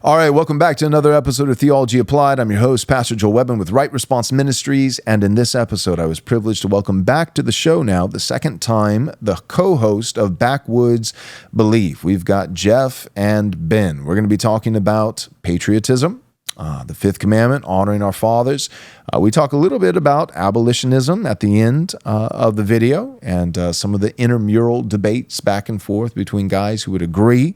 All right, welcome back to another episode of Theology Applied. I'm your host, Pastor Joel Webben with Right Response Ministries, and in this episode, I was privileged to welcome back to the show now, the second time, the co-host of Backwoods Belief. We've got Jeff and Ben. We're going to be talking about patriotism, the fifth commandment, honoring our fathers. We talk a little bit about abolitionism at the end of the video and some of the intramural debates back and forth between guys who would agree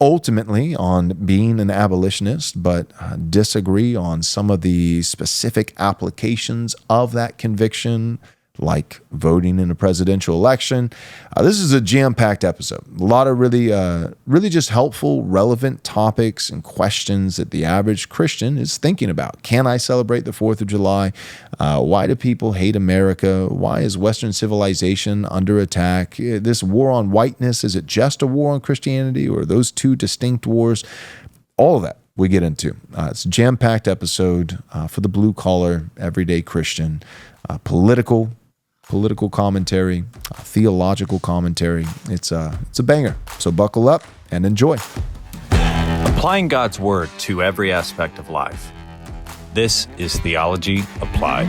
ultimately on being an abolitionist, but disagree on some of the specific applications of that conviction, like voting in a presidential election. This is a jam-packed episode. A lot of really just helpful, relevant topics and questions that the average Christian is thinking about. Can I celebrate the 4th of July? Why do people hate America? Why is Western civilization under attack? This war on whiteness, is it just a war on Christianity, or are those two distinct wars? All of that we get into. It's a jam-packed episode for the blue-collar, everyday Christian, political commentary, theological commentary. It's a banger. So buckle up and enjoy. Applying God's Word to every aspect of life. This is Theology Applied.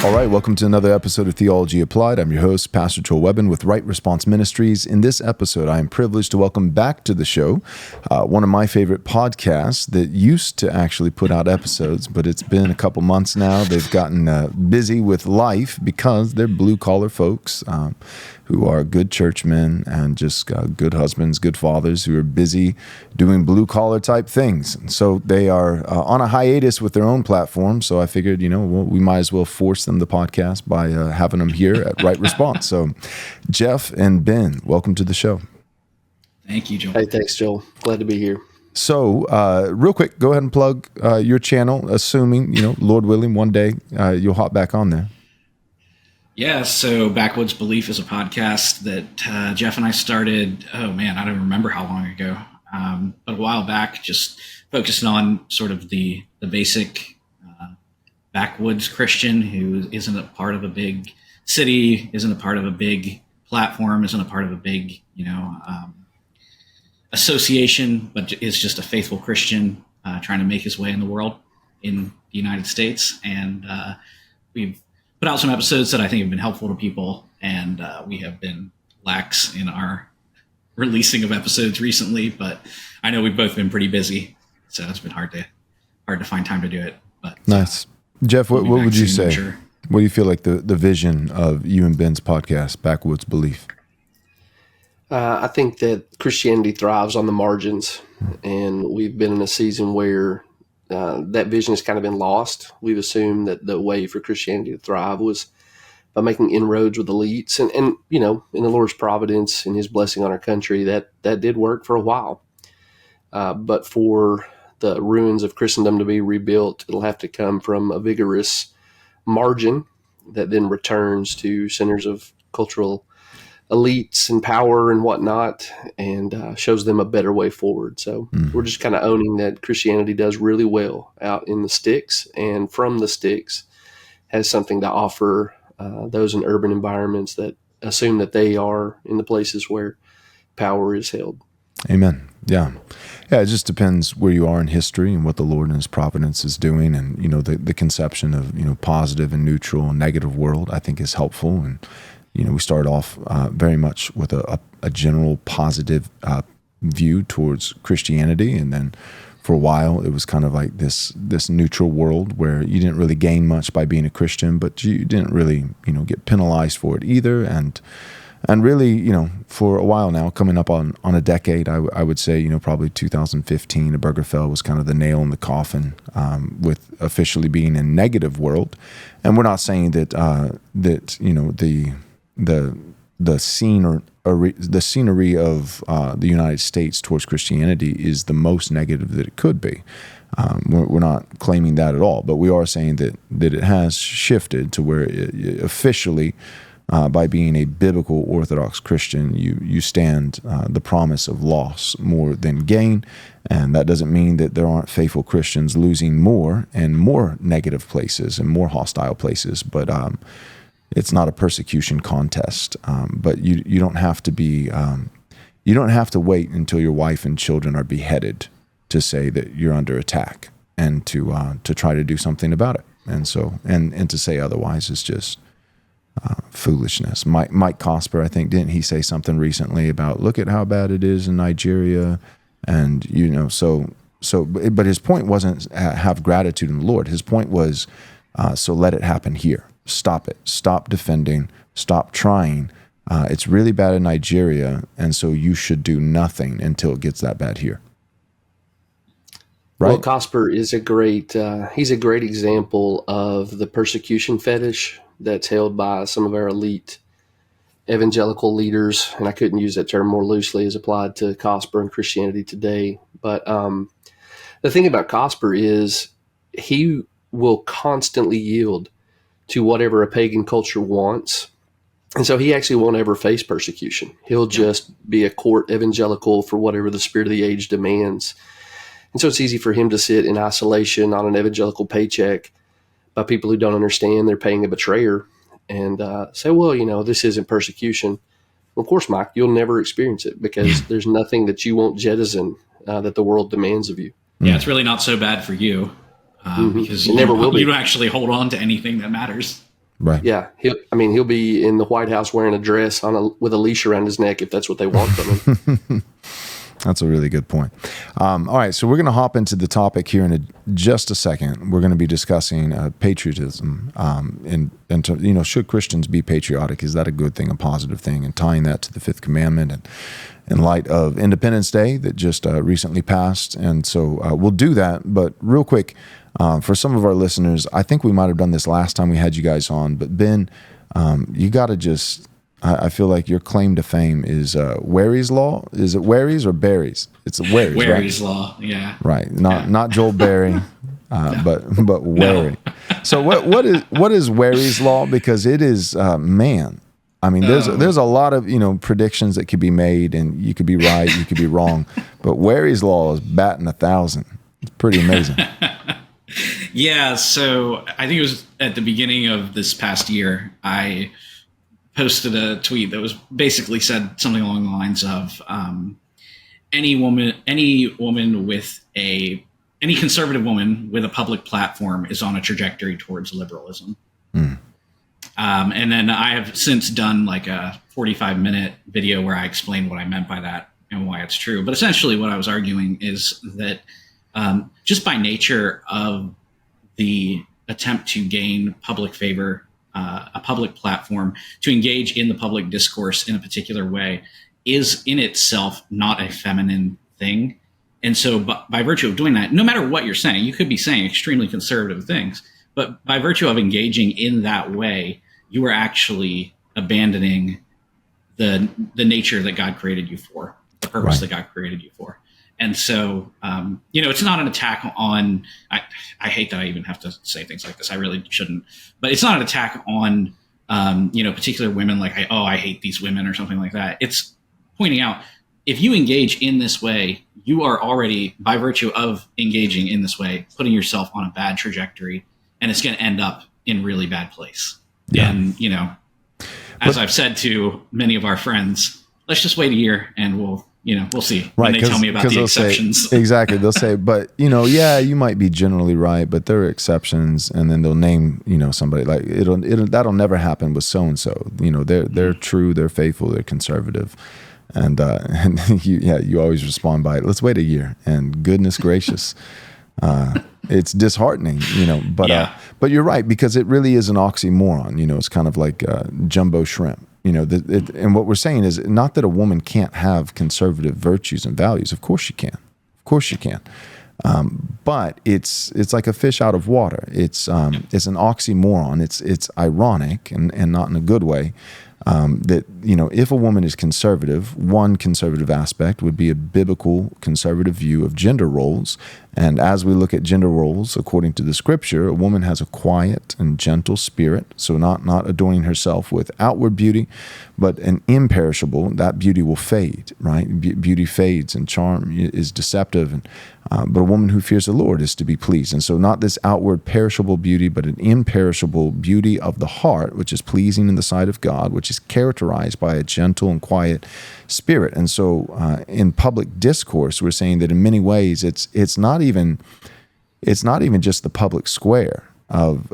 All right, welcome to another episode of Theology Applied. I'm your host, Pastor Joel Webben with Right Response Ministries. In this episode, I am privileged to welcome back to the show one of my favorite podcasts that used to actually put out episodes, but it's been a couple months now. They've gotten busy with life because they're blue-collar folks who are good churchmen and just good husbands, good fathers who are busy doing blue-collar type things. And so they are on a hiatus with their own platform, so I figured, we might as well force them the podcast by having them here at Right Response. So Jeff and Ben, welcome to the show. Thank you, Joel. Hey, thanks, Joel. Glad to be here. So real quick, go ahead and plug your channel, assuming, Lord willing, one day you'll hop back on there. Yeah, so Backwoods Belief is a podcast that Jeff and I started, I don't remember how long ago, but a while back, just focusing on sort of the basic backwoods Christian who isn't a part of a big city, isn't a part of a big platform, isn't a part of a big, association, but is just a faithful Christian trying to make his way in the world in the United States. And we've put out some episodes that I think have been helpful to people, and we have been lax in our releasing of episodes recently, but I know we've both been pretty busy, so it's been hard to find time to do it. But nice. Jeff, what would you say? Sure. What do you feel like the vision of you and Ben's podcast, Backwoods Belief? I think that Christianity thrives on the margins, and we've been in a season where that vision has kind of been lost. We've assumed that the way for Christianity to thrive was by making inroads with elites. And in the Lord's providence and his blessing on our country, that did work for a while. But for the ruins of Christendom to be rebuilt, it'll have to come from a vigorous margin that then returns to centers of cultural elites and power and whatnot, and shows them a better way forward. So we're just kind of owning that Christianity does really well out in the sticks, and from the sticks has something to offer those in urban environments that assume that they are in the places where power is held. Amen. Yeah. It just depends where you are in history and what the Lord in his providence is doing. And, the conception of, positive and neutral and negative world, I think is helpful. And, we start off very much with a general positive view towards Christianity. And then for a while, it was kind of like this neutral world where you didn't really gain much by being a Christian, but you didn't really, get penalized for it either. And really, for a while now, coming up on a decade, I would say, probably 2015, Obergefell was kind of the nail in the coffin with officially being a negative world. And we're not saying that the scenery of the United States towards Christianity is the most negative that it could be. We're not claiming that at all, but we are saying that it has shifted to where it officially, by being a biblical Orthodox Christian, you stand the promise of loss more than gain. And that doesn't mean that there aren't faithful Christians losing more and more negative places and more hostile places. But it's not a persecution contest. But you don't have to be, you don't have to wait until your wife and children are beheaded to say that you're under attack and to try to do something about it. And so, and to say otherwise is just foolishness. Mike Cosper, I think, didn't he say something recently about, look at how bad it is in Nigeria? And, but his point wasn't have gratitude in the Lord. His point was, so let it happen here. Stop it. Stop defending. Stop trying. It's really bad in Nigeria, and so you should do nothing until it gets that bad here. Right? Well, Cosper is he's a great example of the persecution fetish that's held by some of our elite evangelical leaders. And I couldn't use that term more loosely as applied to Cosper and Christianity today. But the thing about Cosper is he will constantly yield to whatever a pagan culture wants. And so he actually won't ever face persecution. He'll just be a court evangelical for whatever the spirit of the age demands. And so it's easy for him to sit in isolation on an evangelical paycheck by people who don't understand they're paying a betrayer and say, well, this isn't persecution. Well, of course, Mike, you'll never experience it because there's nothing that you won't jettison that the world demands of you. Yeah, it's really not so bad for you because you don't actually hold on to anything that matters. Right. Yeah. He'll be in the White House wearing a dress with a leash around his neck if that's what they want from him. That's a really good point. All right, so we're going to hop into the topic here in just a second. We're going to be discussing patriotism. Should Christians be patriotic? Is that a good thing, a positive thing? And tying that to the Fifth Commandment and in light of Independence Day that just recently passed. And so we'll do that. But real quick, for some of our listeners, I think we might have done this last time we had you guys on. But Ben, you got to just... I feel like your claim to fame is Wary's Law. Is it Wary's or Barry's? It's Wary's, right? Wary's Law, yeah. Right, not Joel Barry, but Wary. No. So what is Wary's Law? Because it is man. I mean, there's a lot of predictions that could be made, and you could be right, you could be wrong, but Wary's Law is batting 1,000. It's pretty amazing. Yeah. So I think it was at the beginning of this past year, I posted a tweet that was basically said something along the lines of any conservative woman with a public platform is on a trajectory towards liberalism. And then I have since done like a 45-minute video where I explain what I meant by that and why it's true. But essentially what I was arguing is that just by nature of the attempt to gain public favor, a public platform, to engage in the public discourse in a particular way is in itself not a feminine thing. And so by virtue of doing that, no matter what you're saying, you could be saying extremely conservative things, but by virtue of engaging in that way, you are actually abandoning the nature that God created you for, the purpose that God created you for. And so, it's not an attack on, I hate that I even have to say things like this. I really shouldn't, but it's not an attack on, particular women like, I hate these women or something like that. It's pointing out, if you engage in this way, you are already, by virtue of engaging in this way, putting yourself on a bad trajectory, and it's going to end up in really bad place. Yeah. And, as I've said to many of our friends, let's just wait a year and we'll see when they tell me about the exceptions. Exactly. They'll say, but, you might be generally right, but there are exceptions. And then they'll name, somebody like that'll never happen with so-and-so. They're true, they're faithful, they're conservative. And you always respond by, let's wait a year. And goodness gracious, it's disheartening, but you're right, because it really is an oxymoron. It's kind of like jumbo shrimp. And what we're saying is not that a woman can't have conservative virtues and values. Of course she can. Of course she can. But it's like a fish out of water. It's an oxymoron. It's ironic and not in a good way. That, if a woman is conservative, one conservative aspect would be a biblical conservative view of gender roles. And as we look at gender roles, according to the scripture, a woman has a quiet and gentle spirit. So not adorning herself with outward beauty, But an imperishable, that beauty will fade, right? Beauty fades and charm is deceptive. And, but a woman who fears the Lord is to be pleased. And so not this outward perishable beauty, but an imperishable beauty of the heart, which is pleasing in the sight of God, which is characterized by a gentle and quiet spirit. And so in public discourse, we're saying that in many ways, it's not even just the public square of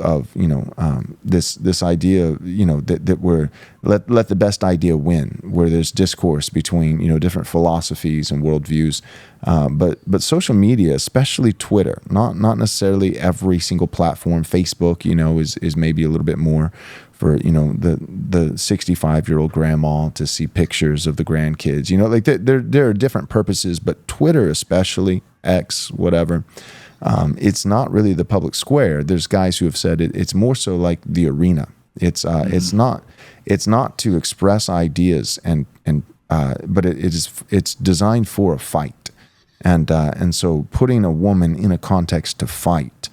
this idea, that we're let the best idea win, where there's discourse between different philosophies and worldviews, but social media, especially Twitter, not necessarily every single platform. Facebook, is maybe a little bit more for the 65-year-old grandma to see pictures of the grandkids. There are different purposes, but Twitter, especially X, whatever. It's not really the public square. There's guys who have said it's more so like the arena. It's not to express ideas but it's designed for a fight, and so putting a woman in a context to fight,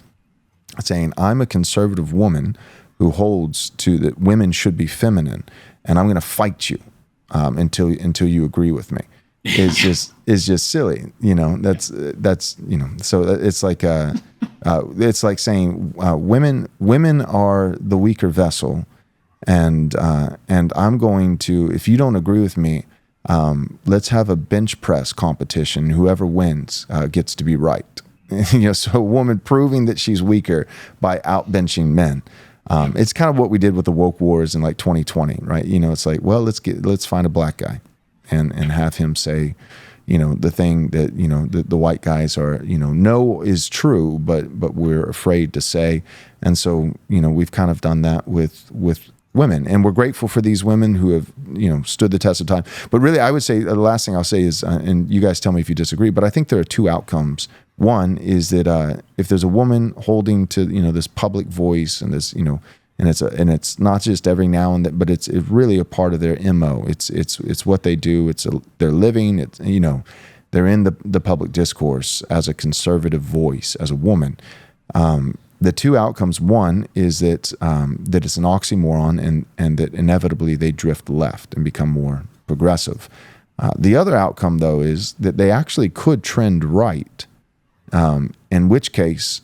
saying I'm a conservative woman who holds to that women should be feminine, and I'm going to fight you until you agree with me. Is just silly, That's So it's like saying women are the weaker vessel, and I'm going to, if you don't agree with me, let's have a bench press competition. Whoever wins gets to be right. So a woman proving that she's weaker by outbenching men. It's kind of what we did with the woke wars in like 2020, right? It's like, well, let's find a black guy and have him say, the thing that, the white guys are, know is true, but we're afraid to say. And so, we've kind of done that with women, and we're grateful for these women who have, stood the test of time. But really, I would say the last thing I'll say is, and you guys tell me if you disagree, but I think there are two outcomes. One is that if there's a woman holding to, this public voice and this, and it's not just every now and then, but it's really a part of their MO. It's what they do. They're living. They're in the public discourse as a conservative voice, as a woman. The two outcomes: one is that it's an oxymoron, and that inevitably they drift left and become more progressive. The other outcome, though, is that they actually could trend right, in which case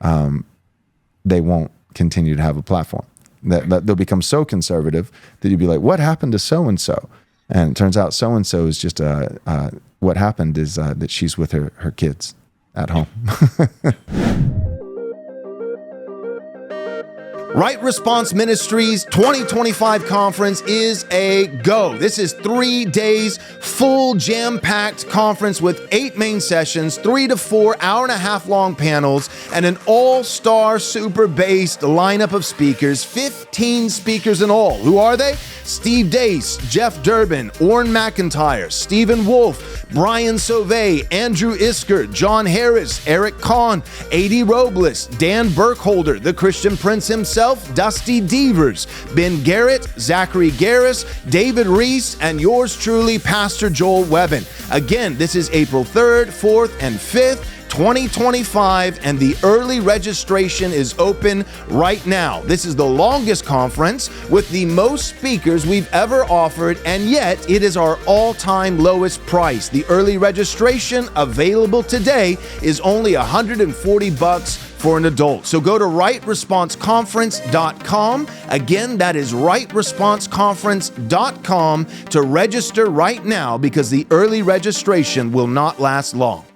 they won't continue to have a platform. That they'll become so conservative that you'll be like, what happened to so-and-so? And it turns out so-and-so is just what happened is that she's with her kids at home. Right Response Ministries 2025 conference is a go. This is 3 days, full jam-packed conference with 8 main sessions, 3 to 4 hour-and-a-half long panels, and an all-star super-based lineup of speakers, 15 speakers in all. Who are they? Steve Dace, Jeff Durbin, Orrin McIntyre, Stephen Wolfe, Brian Sauvé, Andrew Isker, John Harris, Eric Kahn, A.D. Robles, Dan Burkholder, the Christian Prince himself, Dusty Devers, Ben Garrett, Zachary Garris, David Reese, and yours truly, Pastor Joel Webbin. Again, this is April 3rd, 4th, and 5th. 2025, and the early registration is open right now. This is the longest conference with the most speakers we've ever offered, and yet it is our all-time lowest price. The early registration available today is only $140 for an adult. So go to rightresponseconference.com. Again, that is rightresponseconference.com to register right now, because the early registration will not last long.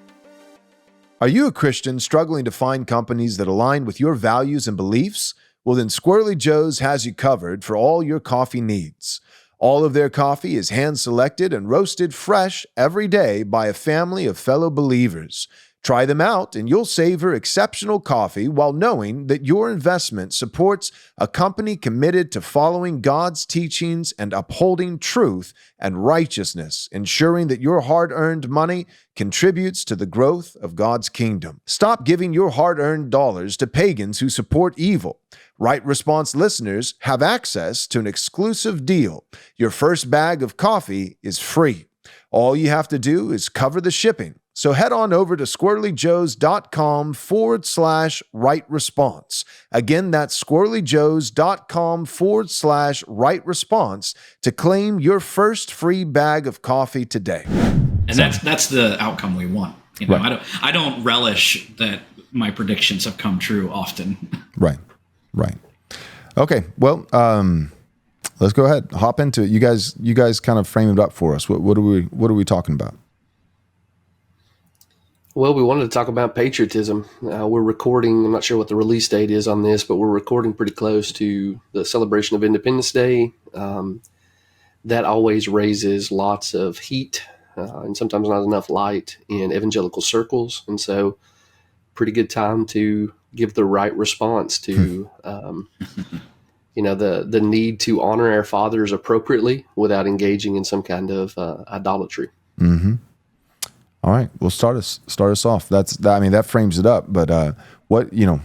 Are you a Christian struggling to find companies that align with your values and beliefs? Well, then Squirrelly Joe's has you covered for all your coffee needs. All of their coffee is hand-selected and roasted fresh every day by a family of fellow believers. Try them out and you'll savor exceptional coffee while knowing that your investment supports a company committed to following God's teachings and upholding truth and righteousness, ensuring that your hard-earned money contributes to the growth of God's kingdom. Stop giving your hard-earned dollars to pagans who support evil. Right Response listeners have access to an exclusive deal. Your first bag of coffee is free. All you have to do is cover the shipping So head on over to squirrellyjoes.com/right response. Again, that's squirrellyjoes.com/right response to claim your first free bag of coffee today. And that's the outcome we want. You know, Right. I don't relish that my predictions have come true often. Right. Okay. Well, let's go ahead, hop into it. You guys kind of frame it up for us. What are we talking about? Well, we wanted to talk about patriotism. We're recording, I'm not sure what the release date is on this, but we're recording pretty close to the celebration of Independence Day. That always raises lots of heat and sometimes not enough light in evangelical circles. And so pretty good time to give the right response to, the need to honor our fathers appropriately without engaging in some kind of idolatry. Mm-hmm. All right. Well, start us off. That frames it up. But what in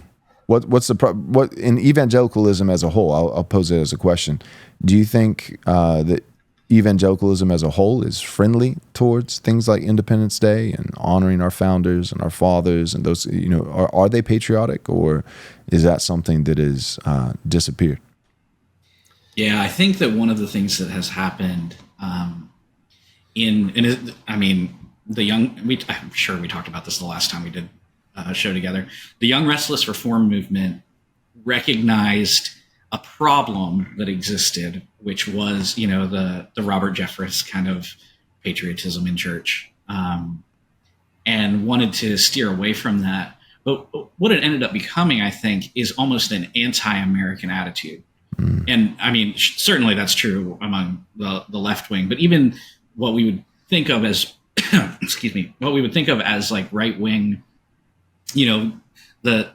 evangelicalism as a whole? I'll pose it as a question. Do you think that evangelicalism as a whole is friendly towards things like Independence Day and honoring our founders and our fathers and those? Are they patriotic, or is that something that is disappeared? Yeah, I think that one of the things that has happened I'm sure we talked about this the last time we did a show together. The Young Restless Reform movement recognized a problem that existed, which was, the Robert Jeffress kind of patriotism in church, and wanted to steer away from that. But what it ended up becoming, I think, is almost an anti-American attitude. And certainly that's true among the left wing, but even what we would think of as like right wing, the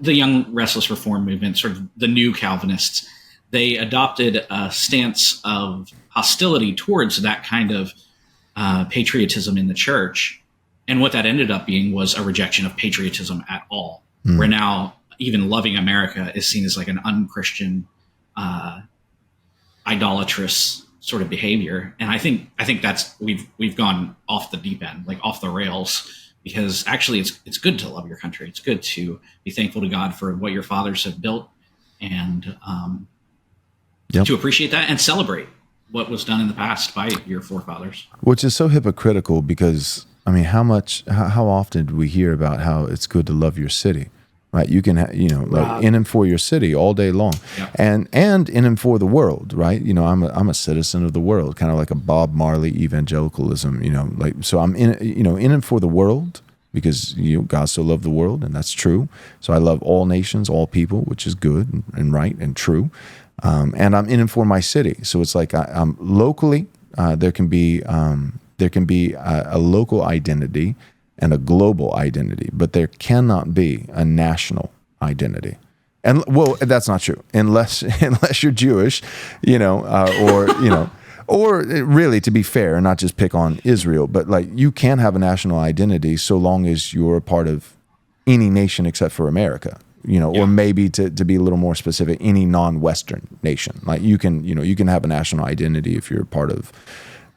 Young Restless Reform movement, sort of the new Calvinists, they adopted a stance of hostility towards that kind of patriotism in the church. And what that ended up being was a rejection of patriotism at all, where now even loving America is seen as like an unchristian, idolatrous sort of behavior. And I think that's we've gone off the deep end, like off the rails, because actually it's good to love your country. It's good to be thankful to God for what your fathers have built, and to appreciate that and celebrate what was done in the past by your forefathers. Which is so hypocritical, because how often do we hear about how it's good to love your city? Right, you can, like in and for your city all day long, and in and for the world. Right, I'm a citizen of the world, kind of like a Bob Marley evangelicalism. So I'm in and for the world, because God so loved the world, and that's true. So I love all nations, all people, which is good and right and true. And I'm in and for my city. So it's like I'm locally. There can be a local identity and a global identity, but there cannot be a national identity. And that's not true unless you're Jewish, or really, to be fair, and not just pick on Israel, but like you can have a national identity so long as you're a part of any nation except for America, or maybe to be a little more specific, any non-Western nation. Like you can have a national identity if you're a part of,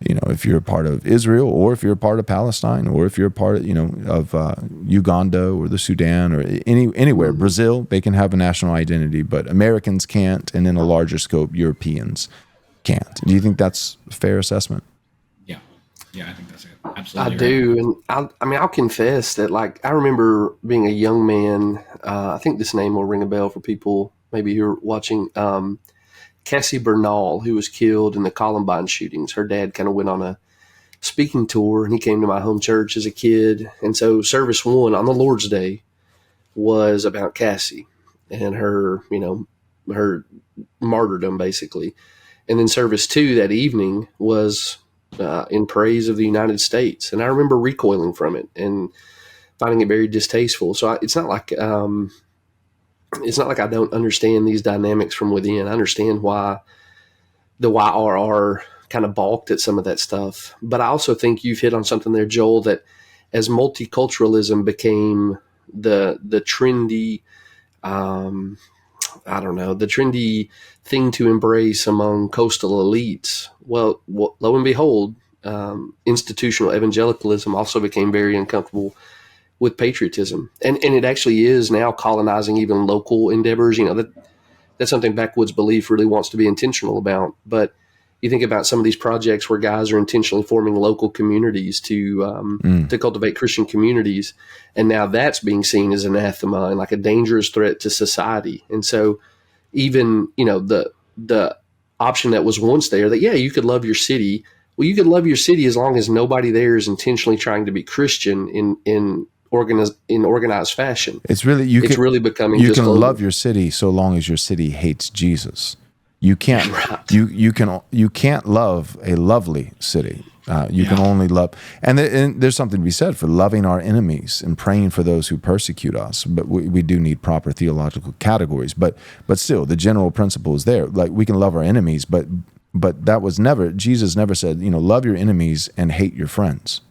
if you're a part of Israel, or if you're a part of Palestine, or if you're a part of, Uganda or the Sudan or anywhere, Brazil, they can have a national identity, but Americans can't, and in a larger scope, Europeans can't. Do you think that's a fair assessment? Yeah, I think that's it. Absolutely. I do, and I'll confess that, like, I remember being a young man. I think this name will ring a bell for people maybe who are watching. Cassie Bernal, who was killed in the Columbine shootings. Her dad kind of went on a speaking tour, and he came to my home church as a kid. And so service 1 on the Lord's Day was about Cassie and her, her martyrdom, basically. And then service 2 that evening was in praise of the United States. And I remember recoiling from it and finding it very distasteful. So it's not like I don't understand these dynamics from within. I understand why the YRR kind of balked at some of that stuff. But I also think you've hit on something there, Joel, that as multiculturalism became the trendy, the trendy thing to embrace among coastal elites, well, lo and behold, institutional evangelicalism also became very uncomfortable with patriotism, and it actually is now colonizing even local endeavors. That's something Backwoods Belief really wants to be intentional about. But you think about some of these projects where guys are intentionally forming local communities to cultivate Christian communities, and now that's being seen as anathema and like a dangerous threat to society. And so, even the option that was once there that you could love your city. Well, you could love your city as long as nobody there is intentionally trying to be Christian in organized fashion. It's really really becoming. You can love your city so long as your city hates Jesus. You can't. Right. You can't love a lovely city. You can only love, and there's something to be said for loving our enemies and praying for those who persecute us. But we do need proper theological categories. But still, the general principle is there. Like, we can love our enemies, but that was never, Jesus never said, love your enemies and hate your friends.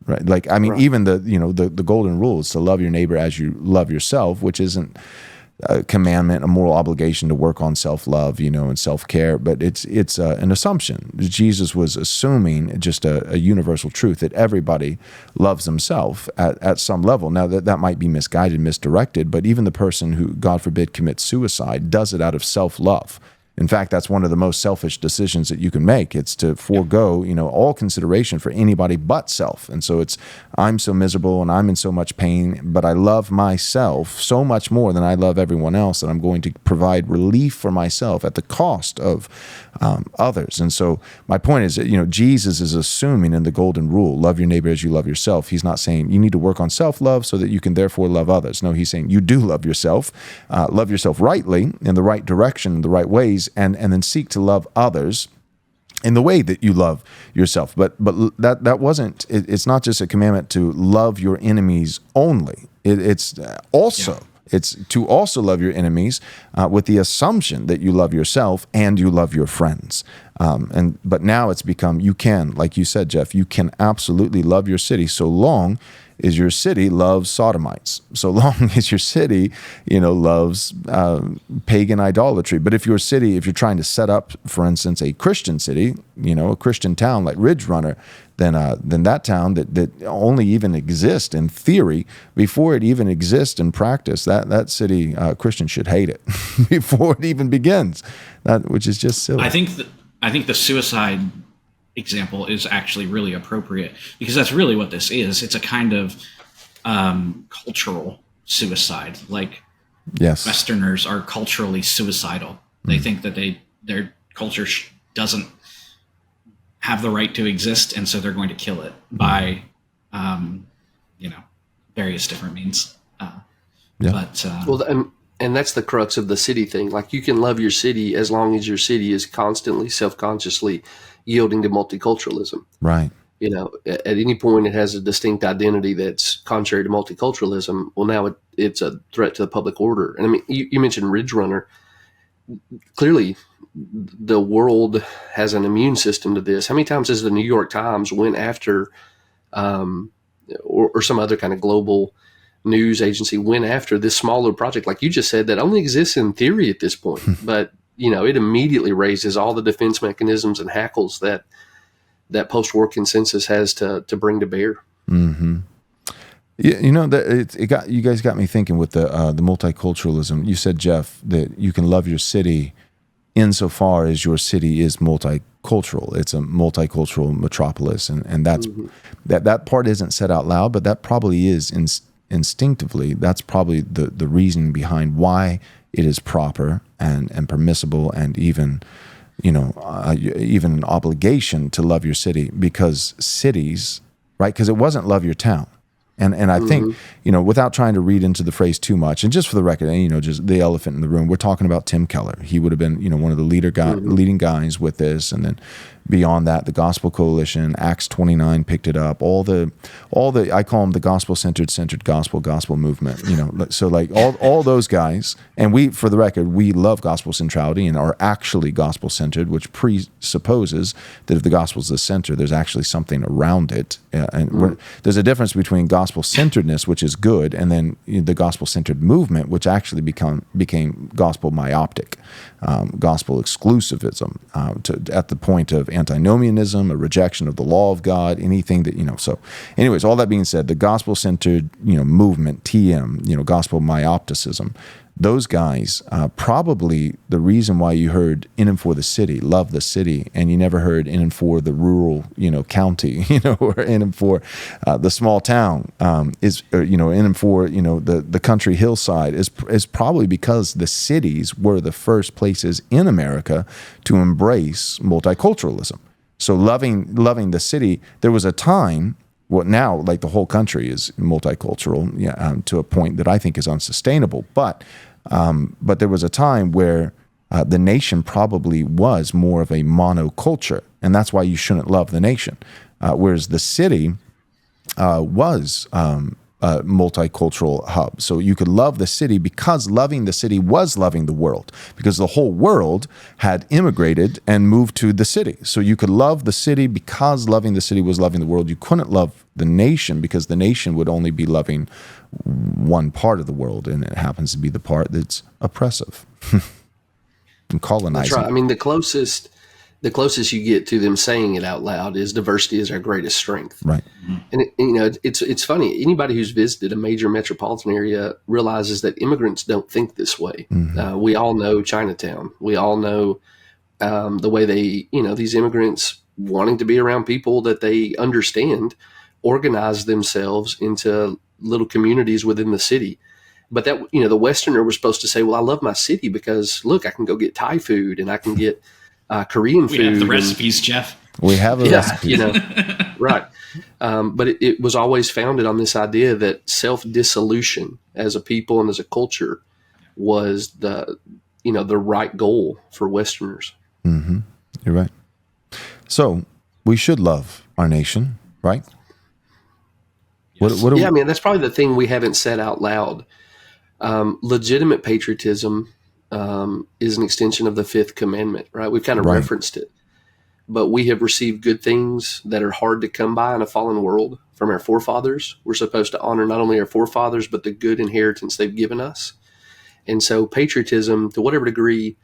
Right. Like, I mean, right. Even the golden rule is to love your neighbor as you love yourself, which isn't a commandment, a moral obligation to work on self-love, and self-care, but it's an assumption. Jesus was assuming just a universal truth that everybody loves himself at some level. Now, that might be misguided, misdirected, but even the person who, God forbid, commits suicide does it out of self-love. In fact, that's one of the most selfish decisions that you can make. It's to forego, all consideration for anybody but self. And so I'm so miserable and I'm in so much pain, but I love myself so much more than I love everyone else that I'm going to provide relief for myself at the cost of others. And so my point is that, Jesus is assuming in the golden rule, love your neighbor as you love yourself. He's not saying you need to work on self-love so that you can therefore love others. No, he's saying you do love yourself rightly, in the right direction, in the right ways, and then seek to love others in the way that you love yourself. But that wasn't, it's not just a commandment to love your enemies only. It's also, it's to also love your enemies with the assumption that you love yourself and you love your friends. But now it's become, you can, like you said, Jeff, you can absolutely love your city so long as your city loves sodomites, so long as your city, loves pagan idolatry. But if you're trying to set up, for instance, a Christian city, a Christian town like Ridge Runner, then that town that only even exists in theory, before it even exists in practice, that city, Christians should hate it before it even begins, which is just silly. I think the suicide example is actually really appropriate, because that's really what this is. It's a kind of cultural suicide. Like, yes, Westerners are culturally suicidal. They think that their culture doesn't have the right to exist, and so they're going to kill it by various different means. And that's the crux of the city thing. Like, you can love your city as long as your city is constantly self-consciously yielding to multiculturalism. Right. At any point it has a distinct identity that's contrary to multiculturalism. Well, now it's a threat to the public order. And I mean, you mentioned Ridge Runner. Clearly, the world has an immune system to this. How many times has the New York Times went after, or some other kind of global news agency went after this smaller project, like you just said, that only exists in theory at this point, but it immediately raises all the defense mechanisms and hackles that post-war consensus has to bring to bear. Mm-hmm. You guys got me thinking with the multiculturalism. You said, Jeff, that you can love your city insofar as your city is multicultural. It's a multicultural metropolis, and that's that part isn't said out loud, but that probably is instinctively. That's probably the reason behind why it is proper and permissible, and even even an obligation to love your city, because cities, right? Because it wasn't love your town. And I think, without trying to read into the phrase too much, and just for the record, just the elephant in the room, we're talking about Tim Keller. He would have been, one of the leading guys with this. And then beyond that, the Gospel Coalition, Acts 29 picked it up. All the I call them the gospel-centered gospel movement. So like all those guys, and we, for the record, we love gospel centrality and are actually gospel-centered, which presupposes that if the gospel is the center, there's actually something around it. There's a difference between gospel-centeredness, which is good, and then the gospel-centered movement, which actually became gospel myopic, gospel exclusivism, at the point of antinomianism, a rejection of the law of God, anything that, so anyways, all that being said, the gospel-centered, movement, TM, gospel myopticism, those guys, probably the reason why you heard in and for the city, love the city, and you never heard in and for the rural, county, or in and for the small town, in and for, the country hillside is probably because the cities were the first places in America to embrace multiculturalism. So loving the city, there was a time. Well, now, like the whole country is multicultural, to a point that I think is unsustainable. But there was a time where the nation probably was more of a monoculture, and that's why you shouldn't love the nation. Whereas the city was a multicultural hub. So you could love the city because loving the city was loving the world, because the whole world had immigrated and moved to the city. So you could love the city because loving the city was loving the world. You couldn't love the nation because the nation would only be loving one part of the world, and it happens to be the part that's oppressive and colonizing. That's right. I mean, the closest you get to them saying it out loud is diversity is our greatest strength. Right. And it's funny. Anybody who's visited a major metropolitan area realizes that immigrants don't think this way. Mm-hmm. We all know Chinatown. We all know the way they, these immigrants wanting to be around people that they understand, organize themselves into little communities within the city. But that, the Westerner was supposed to say, well, I love my city because look, I can go get Thai food and I can get Korean food. We have the recipes, Jeff. We have a recipe. Right. But it was always founded on this idea that self-dissolution as a people and as a culture was the right goal for Westerners. Mm-hmm. You're right. So we should love our nation, right? Yes. What I mean, that's probably the thing we haven't said out loud. Legitimate patriotism is an extension of the fifth commandment, right? We've kind of referenced it, but we have received good things that are hard to come by in a fallen world from our forefathers. We're supposed to honor not only our forefathers, but the good inheritance they've given us. And so patriotism, to whatever degree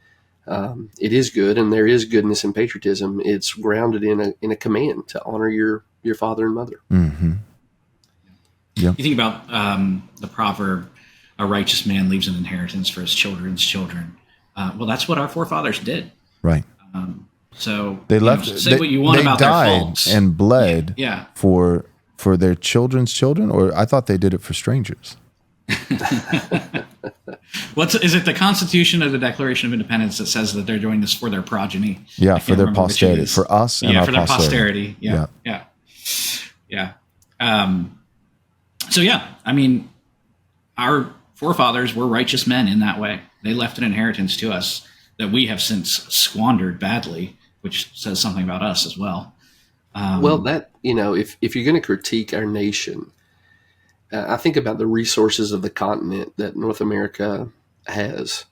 it is good, and there is goodness in patriotism, it's grounded in a command to honor your father and mother. Mm-hmm. Yeah. You think about the proverb, a righteous man leaves an inheritance for his children's children. Well, that's what our forefathers did. Right. So they left. Say what you want about their faults. They died and bled. Yeah. For their children's children, or I thought they did it for strangers. Is it the Constitution or the Declaration of Independence that says that they're doing this for their progeny? Yeah, for their posterity, for us and our for their posterity. Yeah. So I mean, our forefathers were righteous men in that way. They left an inheritance to us that we have since squandered badly, which says something about us as well. If you're going to critique our nation, I think about the resources of the continent that North America has.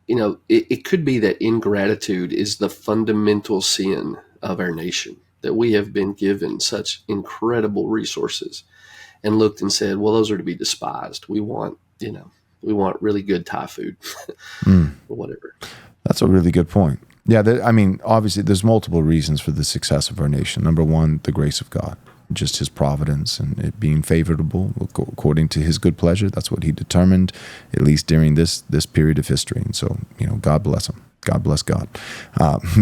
It could be that ingratitude is the fundamental sin of our nation, that we have been given such incredible resources and looked and said, well, those are to be despised. We want really good Thai food or whatever. That's a really good point. Yeah. Obviously there's multiple reasons for the success of our nation. Number one, the grace of God, just his providence and it being favorable according to his good pleasure. That's what he determined, at least during this period of history. And so, God bless him. God bless God.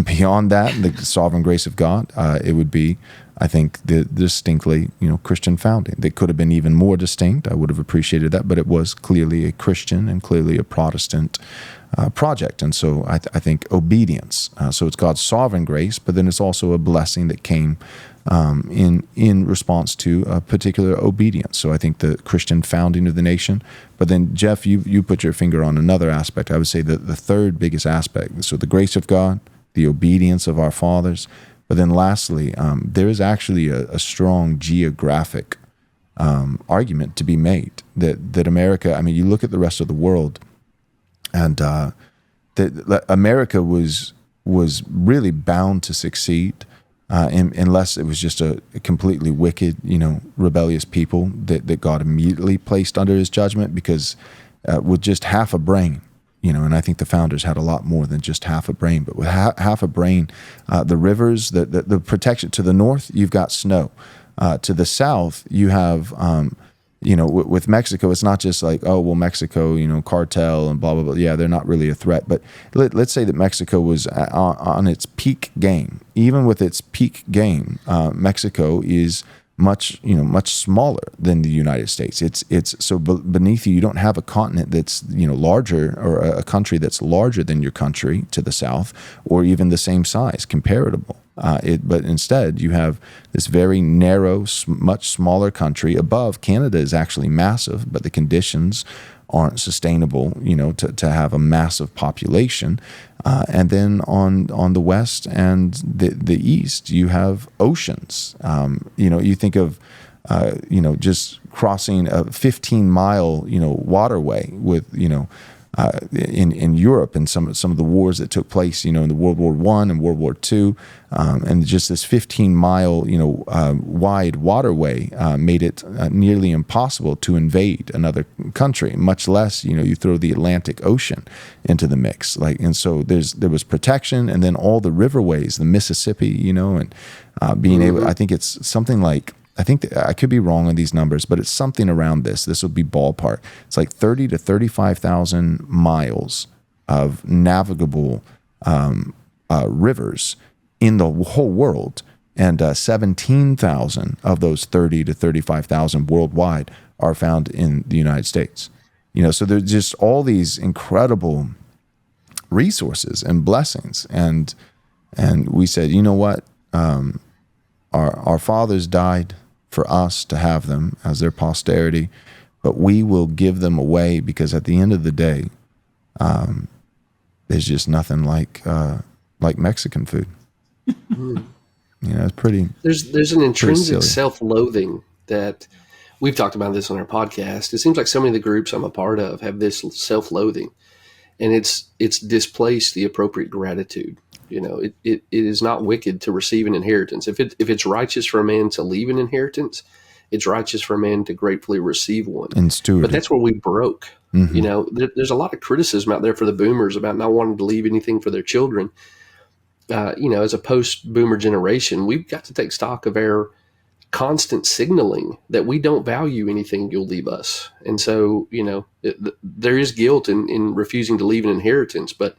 Beyond that, the sovereign grace of God, it would be, I think, the distinctly, Christian founding. They could have been even more distinct. I would have appreciated that, but it was clearly a Christian and clearly a Protestant project. And so I think obedience. So it's God's sovereign grace, but then it's also a blessing that came in response to a particular obedience. So I think the Christian founding of the nation. But then, Jeff, you put your finger on another aspect. I would say that the third biggest aspect, so the grace of God, the obedience of our fathers, but then lastly, there is actually a strong geographic argument to be made that America, you look at the rest of the world, and that America was really bound to succeed unless it was just a completely wicked, rebellious people that God immediately placed under his judgment, because with just half a brain, and I think the founders had a lot more than just half a brain. But with half a brain, the rivers, the protection to the north, you've got snow. To the south, you have, with Mexico, it's not just like, oh, well, Mexico, cartel and blah, blah, blah. Yeah, they're not really a threat. But let's say that Mexico was on its peak game. Even with its peak game, Mexico is much smaller than the United States. It's so beneath you don't have a continent that's larger, or a country that's larger than your country to the south, or even the same size, comparable. But instead you have this very narrow, much smaller country. Above, Canada is actually massive, but the conditions aren't sustainable, to have a massive population. And then on the west and the east, you have oceans. You think of, just crossing a 15-mile, waterway with, in Europe, and some of the wars that took place, in the World War I and World War II, and just this 15-mile, wide waterway made it nearly impossible to invade another country. Much less, you throw the Atlantic Ocean into the mix. And so there was protection, and then all the riverways, the Mississippi, and being able. I think it's something like. I think that I could be wrong on these numbers, but it's something around this. This would be ballpark. It's like 30 to 35,000 miles of navigable rivers in the whole world, and 17,000 of those 30 to 35,000 worldwide are found in the United States. So there's just all these incredible resources and blessings, and we said, you know what, our fathers died for us to have them as their posterity, but we will give them away, because at the end of the day, there's just nothing like Mexican food. It's pretty. There's an intrinsic self-loathing that we've talked about this on our podcast. It seems like so many of the groups I'm a part of have this self-loathing, and it's displaced the appropriate gratitude. It is not wicked to receive an inheritance. If it's righteous for a man to leave an inheritance, it's righteous for a man to gratefully receive one. And steward. But that's where we broke. Mm-hmm. There's a lot of criticism out there for the boomers about not wanting to leave anything for their children. As a post-boomer generation, we've got to take stock of our constant signaling that we don't value anything you'll leave us. And so, there is guilt in refusing to leave an inheritance, but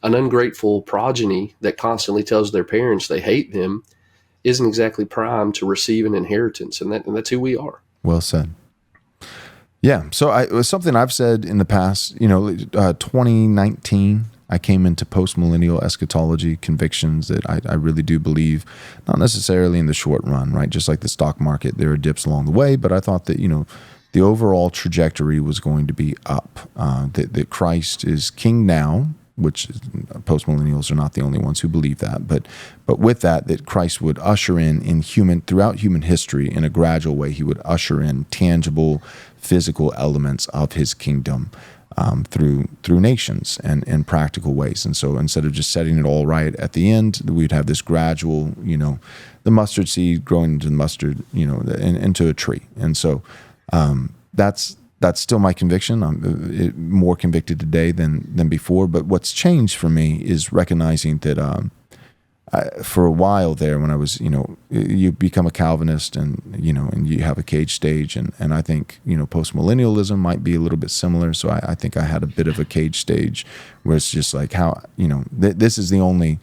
an ungrateful progeny that constantly tells their parents they hate them isn't exactly primed to receive an inheritance, and that's who we are. Well said. Yeah, so it was something I've said in the past. 2019, I came into post-millennial eschatology convictions that I really do believe, not necessarily in the short run, right? Just like the stock market, there are dips along the way, but I thought that, the overall trajectory was going to be up, that Christ is king now, which postmillennials are not the only ones who believe that, but with that Christ would usher in throughout human history, in a gradual way, he would usher in tangible, physical elements of his kingdom through nations and in practical ways. And so instead of just setting it all right at the end, we'd have this gradual, the mustard seed growing into the mustard, into a tree. And so that's still my conviction. I'm more convicted today than before. But what's changed for me is recognizing that for a while there, when I was, you become a Calvinist and you have a cage stage. And I think, post-millennialism might be a little bit similar. So I think I had a bit of a cage stage where it's just like how, this is the only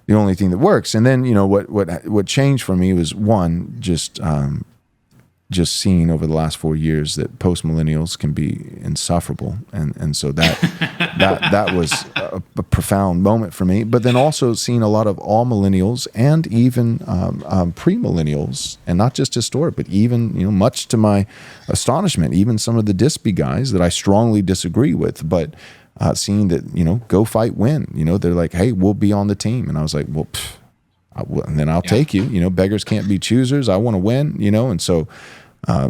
thing that works. And then, what changed for me was one, just seeing over the last 4 years that post-millennials can be insufferable. And so that was a profound moment for me. But then also seeing a lot of all millennials and even pre-millennials, and not just historic, but even, much to my astonishment, even some of the Dispy guys that I strongly disagree with, but seeing that, go fight, win, they're like, hey, we'll be on the team. And I was like, well, and then I'll take you, beggars can't be choosers. I want to win, and so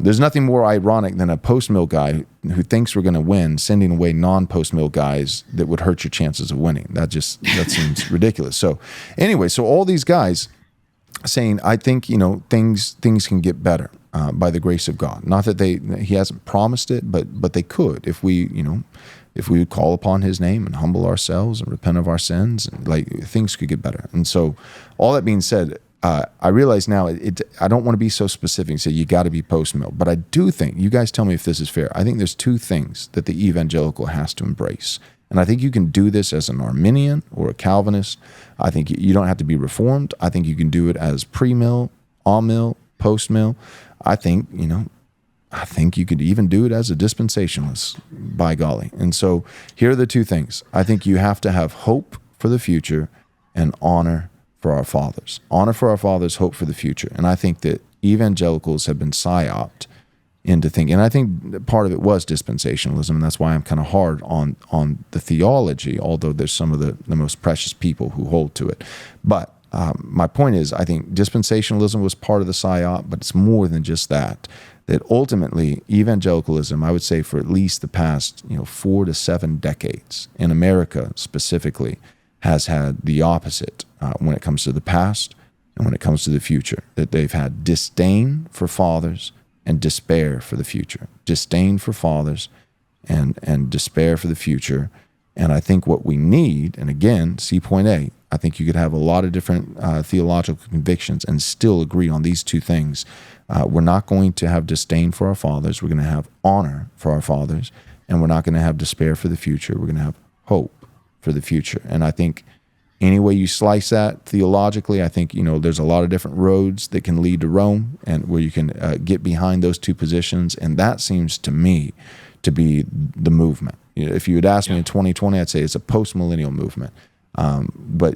there's nothing more ironic than a post-mill guy who thinks we're going to win sending away non-post-mill guys that would hurt your chances of winning. That seems ridiculous. So anyway, so all these guys saying, I think, things can get better. by the grace of God. Not that he hasn't promised it, but they could if we would call upon his name and humble ourselves and repent of our sins, and things could get better. And so all that being said, I realize now I don't want to be so specific and say you got to be post-mill, but I do think, you guys tell me if this is fair, I think there's two things that the evangelical has to embrace. And I think you can do this as an Arminian or a Calvinist. I think you don't have to be Reformed. I think you can do it as pre-mill, on-mill, post-mill. I think you could even do it as a dispensationalist, by golly. And so here are the two things. I think you have to have hope for the future and honor for our fathers. Honor for our fathers, hope for the future. And I think that evangelicals have been psyoped into thinking, and I think part of it was dispensationalism, and that's why I'm kind of hard on the theology, although there's some of the most precious people who hold to it. But my point is, I think dispensationalism was part of the psyop, but it's more than just that. That ultimately, evangelicalism, I would say for at least the past 4 to 7 decades, in America specifically, has had the opposite when it comes to the past and when it comes to the future. That they've had disdain for fathers and despair for the future. Disdain for fathers and despair for the future. And I think what we need, and again, see point A, I think you could have a lot of different theological convictions and still agree on these two things. We're not going to have disdain for our fathers. We're going to have honor for our fathers. And we're not going to have despair for the future. We're going to have hope for the future. And I think any way you slice that theologically, I think, there's a lot of different roads that can lead to Rome, and where you can get behind those two positions. And that seems to me to be the movement. If you had asked me in 2020, I'd say it's a post-millennial movement. But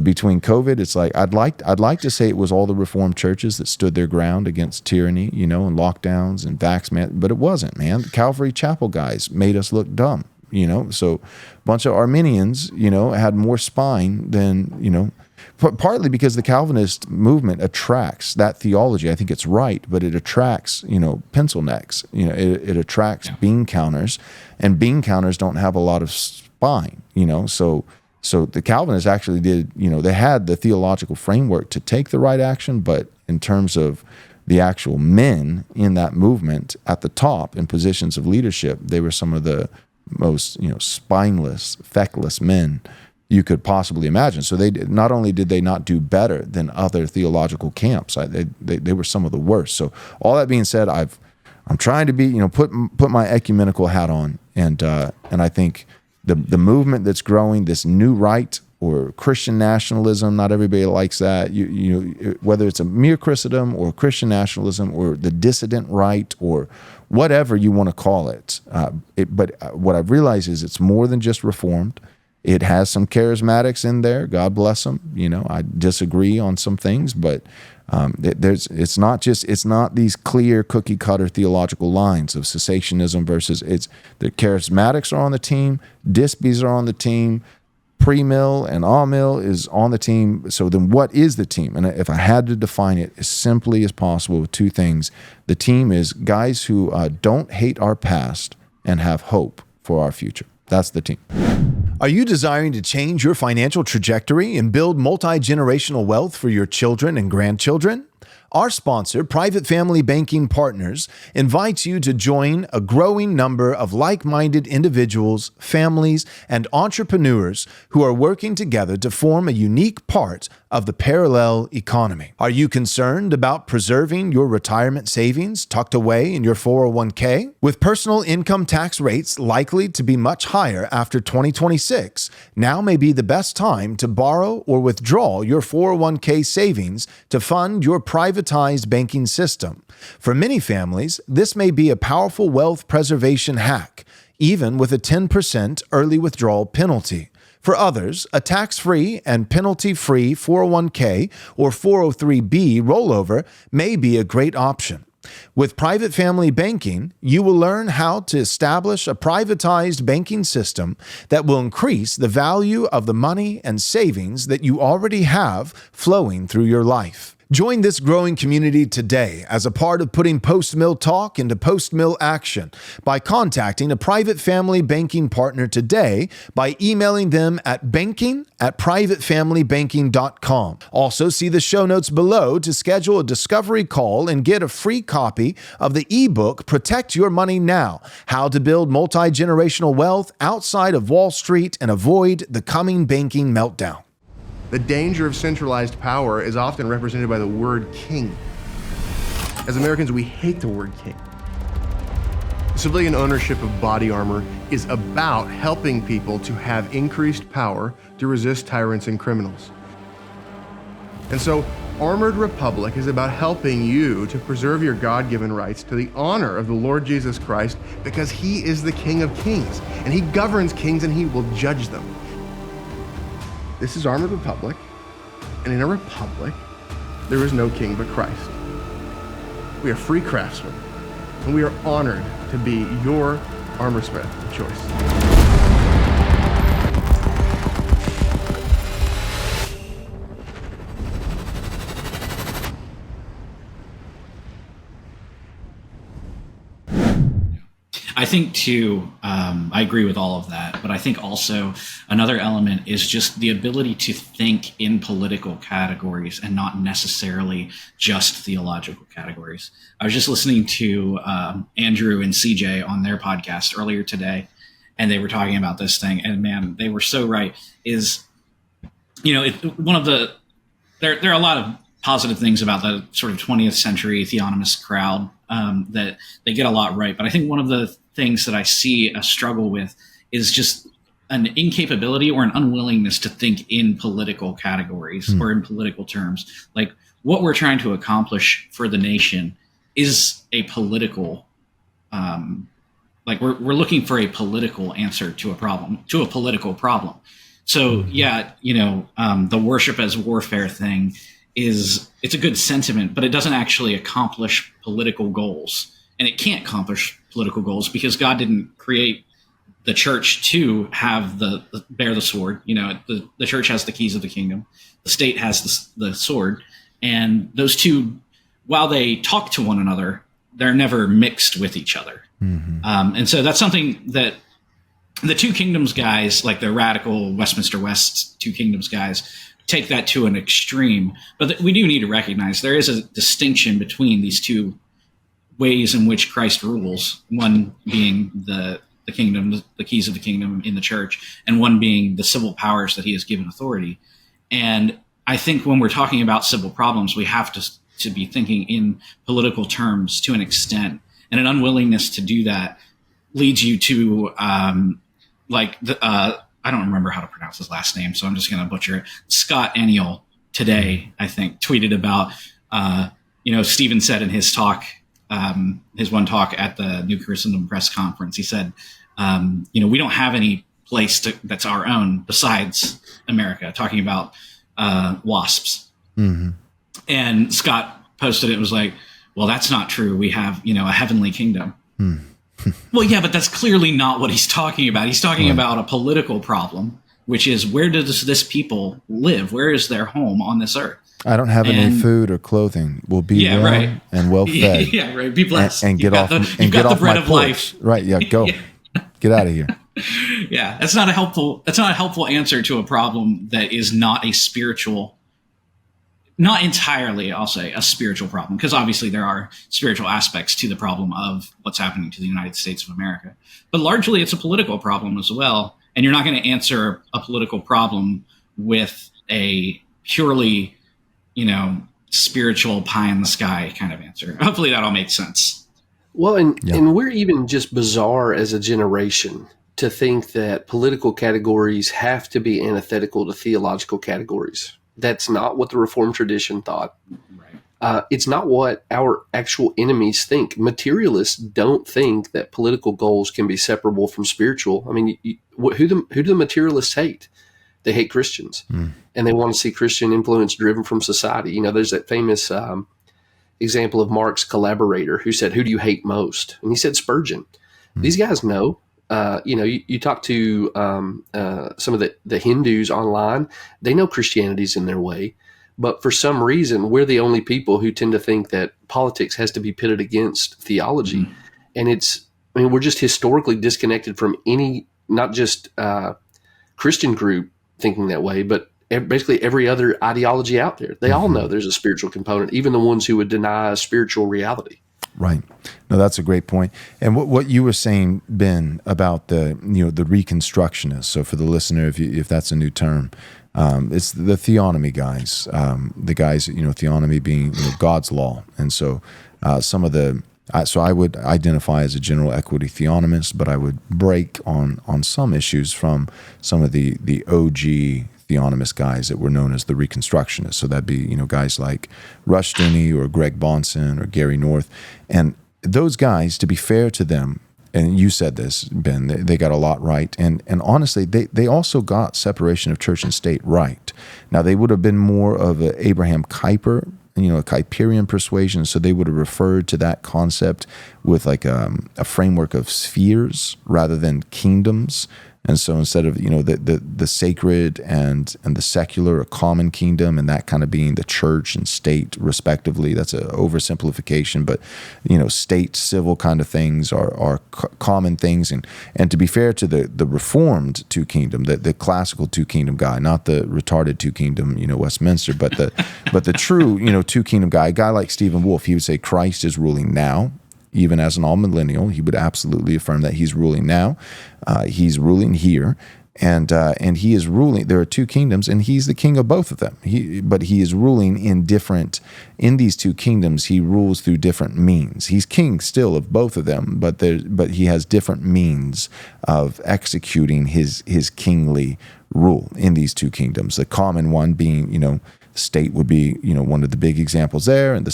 between COVID, it's like I'd like to say it was all the Reformed churches that stood their ground against tyranny, and lockdowns and vax man, but it wasn't, man. The Calvary Chapel guys made us look dumb, So a bunch of Arminians, had more spine than partly because the Calvinist movement attracts that theology. I think it's right, but it attracts pencil necks. It attracts bean counters, and bean counters don't have a lot of spine, so the Calvinists actually did, they had the theological framework to take the right action, but in terms of the actual men in that movement at the top in positions of leadership, they were some of the most, spineless, feckless men you could possibly imagine. So they not only did they not do better than other theological camps, they were some of the worst. So all that being said, I'm trying to be, put my ecumenical hat on, and I think the movement that's growing, this new right or Christian nationalism, not everybody likes that. Whether it's a mere Christendom or Christian nationalism or the dissident right or whatever you want to call it. But what I've realized is it's more than just Reformed. It has some charismatics in there. God bless them. I disagree on some things, but it's not these clear cookie cutter theological lines of cessationism versus the charismatics are on the team, Dispies are on the team, pre-mill and all-mill is on the team. So then what is the team? And if I had to define it as simply as possible with two things, the team is guys who don't hate our past and have hope for our future. That's the team. Are you desiring to change your financial trajectory and build multi-generational wealth for your children and grandchildren? Our sponsor, Private Family Banking Partners, invites you to join a growing number of like-minded individuals, families, and entrepreneurs who are working together to form a unique part of the parallel economy. Are you concerned about preserving your retirement savings tucked away in your 401k? With personal income tax rates likely to be much higher after 2026, now may be the best time to borrow or withdraw your 401k savings to fund your privatized banking system. For many families, this may be a powerful wealth preservation hack, even with a 10% early withdrawal penalty. For others, a tax-free and penalty-free 401k or 403b rollover may be a great option. With Private Family Banking, you will learn how to establish a privatized banking system that will increase the value of the money and savings that you already have flowing through your life. Join this growing community today as a part of putting post-mill talk into post-mill action by contacting a private family banking partner today by emailing them at banking@privatefamilybanking.com. Also, see the show notes below to schedule a discovery call and get a free copy of the ebook Protect Your Money Now: How to Build Multi-Generational Wealth Outside of Wall Street and Avoid the Coming Banking Meltdown. The danger of centralized power is often represented by the word king. As Americans, we hate the word king. Civilian ownership of body armor is about helping people to have increased power to resist tyrants and criminals. And so, Armored Republic is about helping you to preserve your God-given rights to the honor of the Lord Jesus Christ, because he is the King of Kings, and he governs kings and he will judge them. This is Armored Republic, and in a republic, there is no king but Christ. We are free craftsmen, and we are honored to be your armorsmith of choice. I think too, I agree with all of that, but I think also another element is just the ability to think in political categories and not necessarily just theological categories. I was just listening to Andrew and CJ on their podcast earlier today, and they were talking about this thing, and man, they were so right. There are a lot of positive things about the sort of 20th century theonomist crowd that they get a lot right. But I think one of the things that I see a struggle with is just an incapability or an unwillingness to think in political categories or in political terms. Like, what we're trying to accomplish for the nation is a political, we're looking for a political answer to a political problem. So the worship as warfare thing it's a good sentiment, but it doesn't actually accomplish political goals. And it can't accomplish political goals because God didn't create the church to have bear the sword. The church has the keys of the kingdom. The state has the sword. And those two, while they talk to one another, they're never mixed with each other. Mm-hmm. And so that's something that the Two Kingdoms guys, like the radical Westminster West Two Kingdoms guys, take that to an extreme. But we do need to recognize there is a distinction between these two ways in which Christ rules, one being the kingdom, the keys of the kingdom in the church, and one being the civil powers that he has given authority. And I think when we're talking about civil problems, we have to be thinking in political terms to an extent, and an unwillingness to do that leads you to I don't remember how to pronounce his last name, so I'm just going to butcher it. Scott Aniol today, I think, tweeted about, Stephen said in his talk, his one talk at the New Christendom press conference, he said, we don't have any place that's our own besides America, talking about WASPs. Mm-hmm. And Scott posted it, was like, well, that's not true. We have, a heavenly kingdom. Mm. Well, yeah, but that's clearly not what he's talking about. He's talking about a political problem, which is, where does this people live? Where is their home on this earth? I don't have any food or clothing. Will be well and well fed. Yeah, right. Be blessed. And get off. You've got the bread of life. Right. Yeah. Go. Get out of here. Yeah, that's not a helpful answer to a problem that is not a spiritual. Not entirely, I'll say, a spiritual problem, because obviously there are spiritual aspects to the problem of what's happening to the United States of America. But largely it's a political problem as well. And you're not going to answer a political problem with a purely, spiritual pie in the sky kind of answer. Hopefully that all makes sense. Well, and we're even just bizarre as a generation to think that political categories have to be antithetical to theological categories. That's not what the Reformed tradition thought. Right. It's not what our actual enemies think. Materialists don't think that political goals can be separable from spiritual. I mean, who do the materialists hate? They hate Christians, and they want to see Christian influence driven from society. There's that famous example of Mark's collaborator who said, "Who do you hate most?" And he said Spurgeon. These guys know. You talk to some of the Hindus online, they know Christianity's in their way, But for some reason, we're the only people who tend to think that politics has to be pitted against theology. And we're just historically disconnected from any, not just Christian group thinking that way, but basically every other ideology out there. They all know there's a spiritual component, even the ones who would deny a spiritual reality. Right. No, that's a great point. And what you were saying, Ben, about the Reconstructionists. So for the listener, if that's a new term, it's the theonomy guys. The guys, theonomy being God's law, and so some of the. So I would identify as a general equity theonomist, but I would break on some issues from some of the OG theonomist guys that were known as the Reconstructionists. So that'd be guys like Rushdoony or Greg Bahnsen or Gary North, and those guys, to be fair to them, and you said this, Ben, they got a lot right, and honestly, they also got separation of church and state right. Now they would have been more of a Abraham Kuyper, a Kuyperian persuasion, so they would have referred to that concept with like a framework of spheres rather than kingdoms. And so instead of the sacred and the secular, a common kingdom, and that kind of being the church and state respectively, that's an oversimplification. But state, civil kind of things are common things. And to be fair to the Reformed two kingdom, the classical two kingdom guy, not the retarded two kingdom, Westminster, but the true two kingdom guy, a guy like Stephen Wolfe, he would say Christ is ruling now. Even as an all-millennial, he would absolutely affirm that he's ruling now. He's ruling here, and he is ruling. There are two kingdoms, and he's the king of both of them. But he is ruling in these two kingdoms. He rules through different means. He's king still of both of them, but he has different means of executing his kingly rule in these two kingdoms. The common one being, state would be, one of the big examples there, and the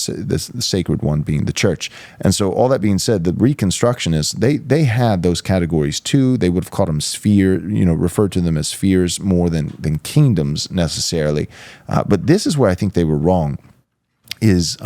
sacred one being the church. And so all that being said, the Reconstructionists, they had those categories too. They would have called them referred to them as spheres more than kingdoms necessarily. But this is where I think they were wrong, is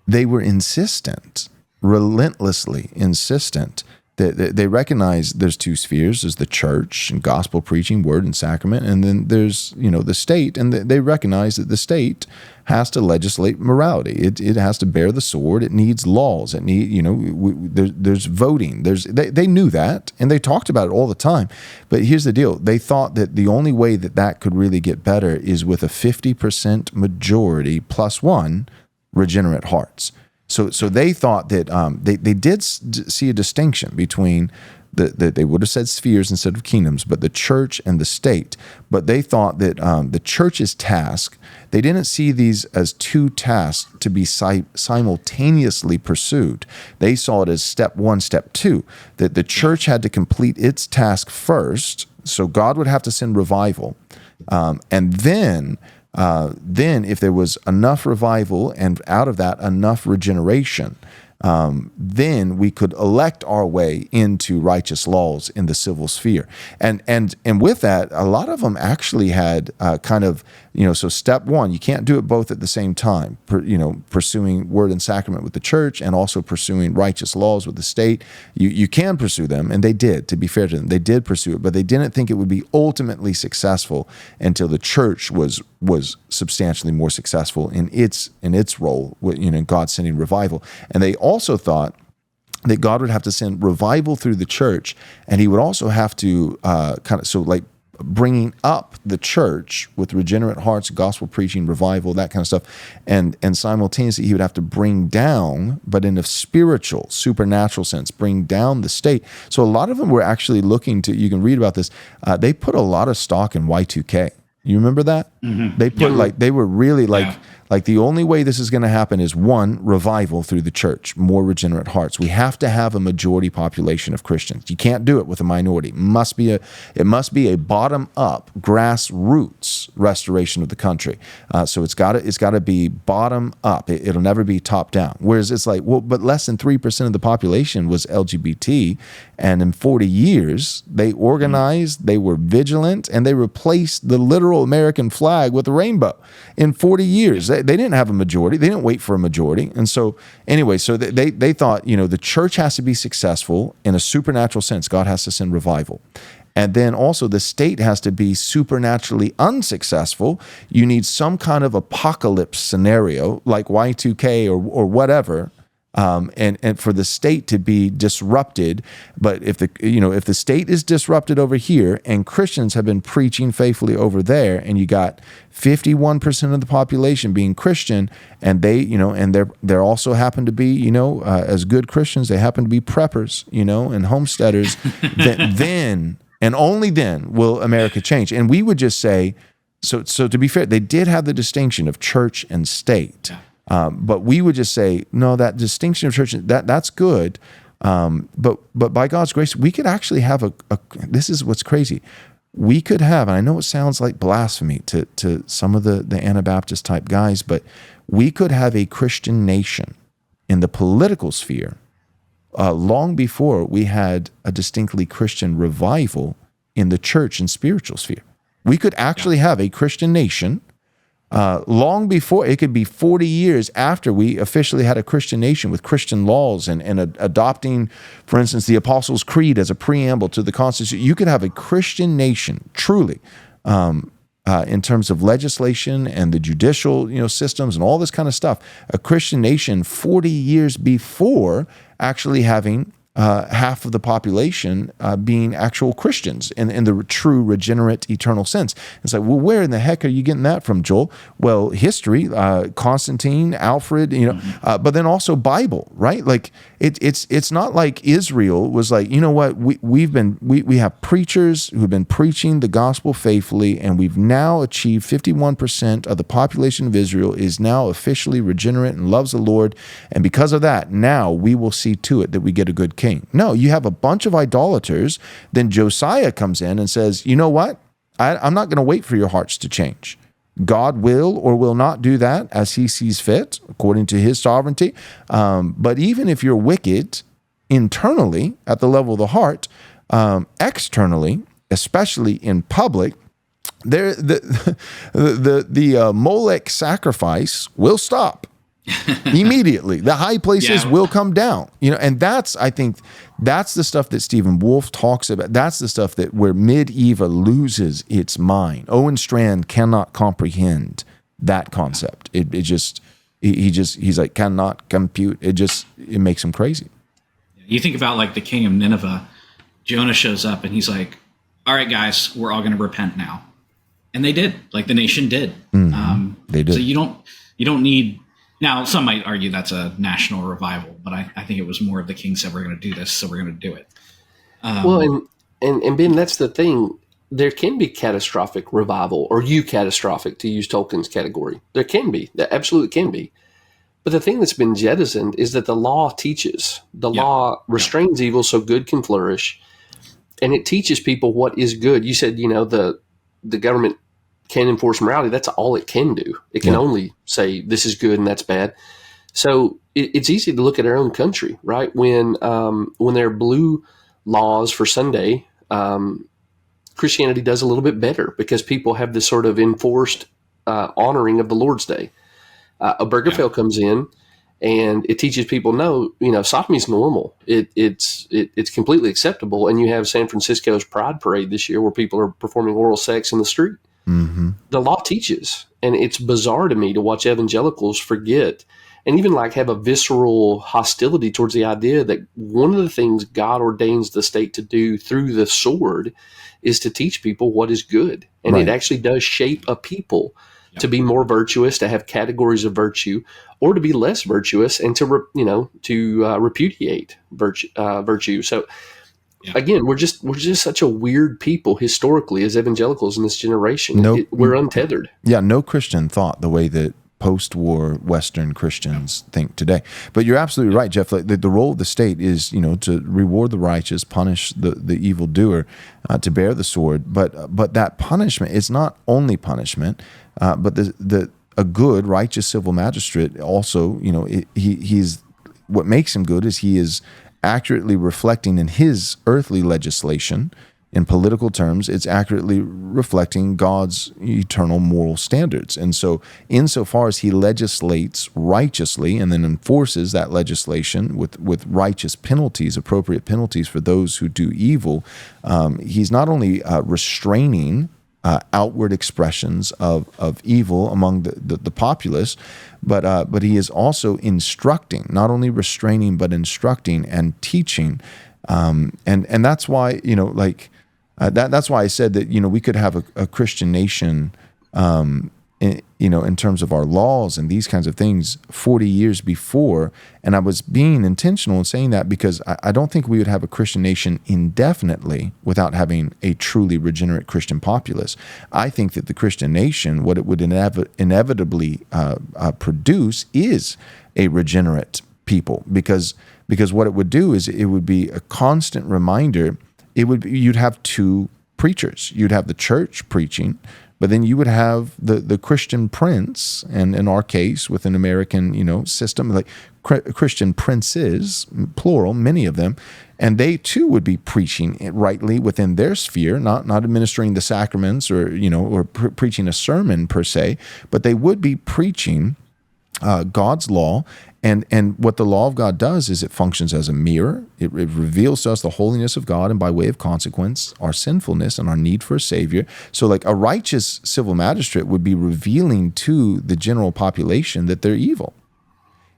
they were insistent, relentlessly insistent, they recognize there's two spheres. There's the church and gospel preaching, word and sacrament, and then there's the state, and they recognize that the state has to legislate morality. It has to bear the sword. It needs laws. It there's voting. They knew that, and they talked about it all the time. But here's the deal: they thought that the only way that could really get better is with a 50% majority plus one regenerate hearts. So they thought that they did see a distinction between they would have said spheres instead of kingdoms, but the church and the state. But they thought that the church's task, they didn't see these as two tasks to be simultaneously pursued. They saw it as step one, step two, that the church had to complete its task first, so God would have to send revival, and then if there was enough revival and out of that enough regeneration, then we could elect our way into righteous laws in the civil sphere. And with that, a lot of them actually had so step one, you can't do it both at the same time, pursuing word and sacrament with the church and also pursuing righteous laws with the state. You can pursue them, and they did, to be fair to them. They did pursue it, but they didn't think it would be ultimately successful until the church was substantially more successful in its role, God sending revival. And they also thought that God would have to send revival through the church, and he would also have to bringing up the church with regenerate hearts, gospel preaching, revival, that kind of stuff, and simultaneously he would have to bring down, but in a spiritual, supernatural sense, bring down the state. So a lot of them were actually looking to, you can read about this, they put a lot of stock in Y2K. You remember that? Mm-hmm. They put they were really like the only way this is going to happen is one, revival through the church, more regenerate hearts. We have to have a majority population of Christians. You can't do it with a minority. It must be a bottom up, grassroots restoration of the country. So it's got to be bottom up. It'll never be top down. Whereas it's like, well, but less than 3% of the population was LGBT, and in 40 years they organized, they were vigilant, and they replaced the literal American flag with a rainbow. In 40 years, they didn't have a majority. They didn't wait for a majority. And so anyway, so they thought, the church has to be successful in a supernatural sense. God has to send revival. And then also the state has to be supernaturally unsuccessful. You need some kind of apocalypse scenario like Y2K or whatever, and for the state to be disrupted. But if the state is disrupted over here and Christians have been preaching faithfully over there, and you got 51% of the population being Christian, and they're also happen to be, as good Christians, they happen to be preppers, and homesteaders, then and only then will America change. And we would just say, so to be fair, they did have the distinction of church and state. But we would just say, no, that distinction of church, that's good. But by God's grace, we could actually have this is what's crazy. We could have, and I know it sounds like blasphemy to some of the Anabaptist type guys, but we could have a Christian nation in the political sphere long before we had a distinctly Christian revival in the church and spiritual sphere. We could actually have a Christian nation long before. It could be 40 years after we officially had a Christian nation with Christian laws and adopting, for instance, the Apostles' Creed as a preamble to the Constitution. You could have a Christian nation, truly, in terms of legislation and the judicial systems and all this kind of stuff. A Christian nation 40 years before actually having half of the population being actual Christians in the true regenerate eternal sense. It's like, well, where in the heck are you getting that from, Joel? Well, history, Constantine, Alfred, but then also Bible, right? Like it's not like Israel was like, you know what, we have preachers who've been preaching the gospel faithfully, and we've now achieved 51% of the population of Israel is now officially regenerate and loves the Lord, and because of that, now we will see to it that we get a good king. No, you have a bunch of idolaters. Then Josiah comes in and says, you know what? I'm not going to wait for your hearts to change. God will or will not do that as he sees fit, according to his sovereignty. But even if you're wicked internally at the level of the heart, externally, especially in public, the Molech sacrifice will stop. Immediately, the high places will come down, and I think that's the stuff that Stephen Wolfe talks about. That's the stuff where medieval loses its mind. Owen Strand cannot comprehend that concept. He's like, cannot compute. It makes him crazy. You think about like the king of Nineveh. Jonah shows up and he's like, all right, guys, we're all going to repent now. And they did, like the nation did. Mm-hmm. They did. So you don't need. Now, some might argue that's a national revival, but I think it was more of the king said, we're going to do this, so we're going to do it. Well, and Ben, that's the thing. There can be catastrophic revival, or eucatastrophic, to use Tolkien's category. There can be. There absolutely can be. But the thing that's been jettisoned is that the law teaches. The law restrains evil so good can flourish, and it teaches people what is good. You said, the government can enforce morality. That's all it can do. It can only say this is good and that's bad. So it's easy to look at our own country, right? When there are blue laws for Sunday, Christianity does a little bit better because people have this sort of enforced honoring of the Lord's Day. Obergefell comes in and it teaches people, no, sodomy is normal. It's completely acceptable. And you have San Francisco's Pride Parade this year where people are performing oral sex in the street. Mm-hmm. The law teaches, and it's bizarre to me to watch evangelicals forget and even like have a visceral hostility towards the idea that one of the things God ordains the state to do through the sword is to teach people what is good. And it actually does shape a people to be more virtuous, to have categories of virtue, or to be less virtuous and to repudiate virtue. So again, we're just such a weird people historically as evangelicals in this generation. We're untethered. Yeah, no Christian thought the way that post-war Western Christians think today. But you're absolutely right, Jeff. Like the role of the state is, to reward the righteous, punish the evildoer, to bear the sword. But that punishment is not only punishment, but a good righteous civil magistrate also. He's what makes him good is he is accurately reflecting in his earthly legislation, in political terms, it's accurately reflecting God's eternal moral standards. And so insofar as he legislates righteously and then enforces that legislation with righteous penalties, appropriate penalties for those who do evil, he's not only restraining outward expressions of evil among the populace, but he is also instructing, not only restraining, but instructing and teaching. And that's why, that's why I said that, we could have a Christian nation, in terms of our laws and these kinds of things 40 years before. And I was being intentional in saying that because I don't think we would have a Christian nation indefinitely without having a truly regenerate Christian populace. I think that the Christian nation, what it would inevitably produce is a regenerate people, because what it would do is it would be a constant reminder. You'd have two preachers. You'd have the church preaching, but then you would have the Christian prince, and in our case, with an American, system, like Christian princes, plural, many of them, and they too would be preaching it rightly within their sphere, not administering the sacraments or preaching a sermon per se, but they would be preaching God's law. And what the law of God does is it functions as a mirror. It reveals to us the holiness of God, and by way of consequence, our sinfulness and our need for a Savior. So like a righteous civil magistrate would be revealing to the general population that they're evil.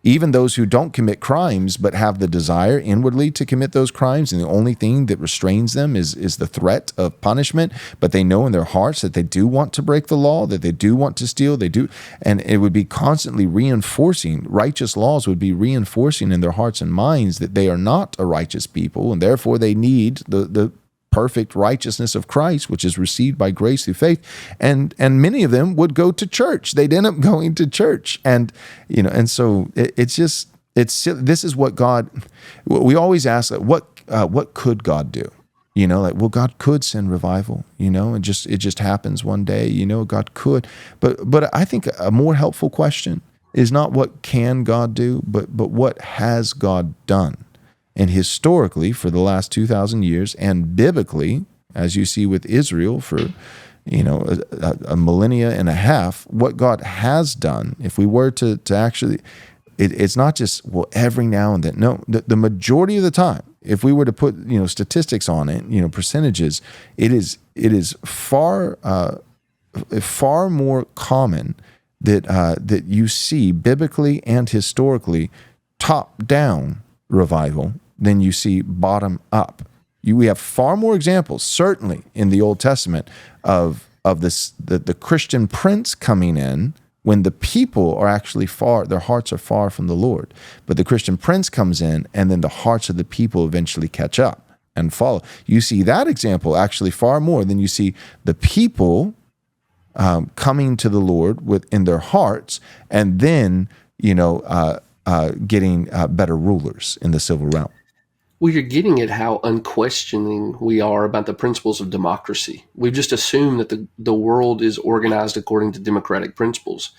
Even those who don't commit crimes but have the desire inwardly to commit those crimes, and the only thing that restrains them is the threat of punishment, but they know in their hearts that they do want to break the law, that they do want to steal, they do, and it would be constantly reinforcing, righteous laws would be reinforcing in their hearts and minds that they are not a righteous people, and therefore they need the perfect righteousness of Christ, which is received by grace through faith. And many of them would go to church. They'd end up going to church. And, and so this is what God, we always ask, what could God do? God could send revival, it just happens one day, God could. But I think a more helpful question is not what can God do, but what has God done? And historically, for the last 2,000 years, and biblically, as you see with Israel for, a millennia and a half, what God has done, if we were to actually, it's not just, every now and then. No, the majority of the time, if we were to put, statistics on it, percentages, it is far more common that you see biblically and historically top-down revival than you see bottom up. We have far more examples, certainly in the Old Testament, of this the Christian prince coming in when the people are actually their hearts are far from the Lord. But the Christian prince comes in, and then the hearts of the people eventually catch up and follow. You see that example actually far more than you see the people coming to the Lord within their hearts, and then getting better rulers in the civil realm. Well, you're getting at how unquestioning we are about the principles of democracy. We've just assumed that the world is organized according to democratic principles.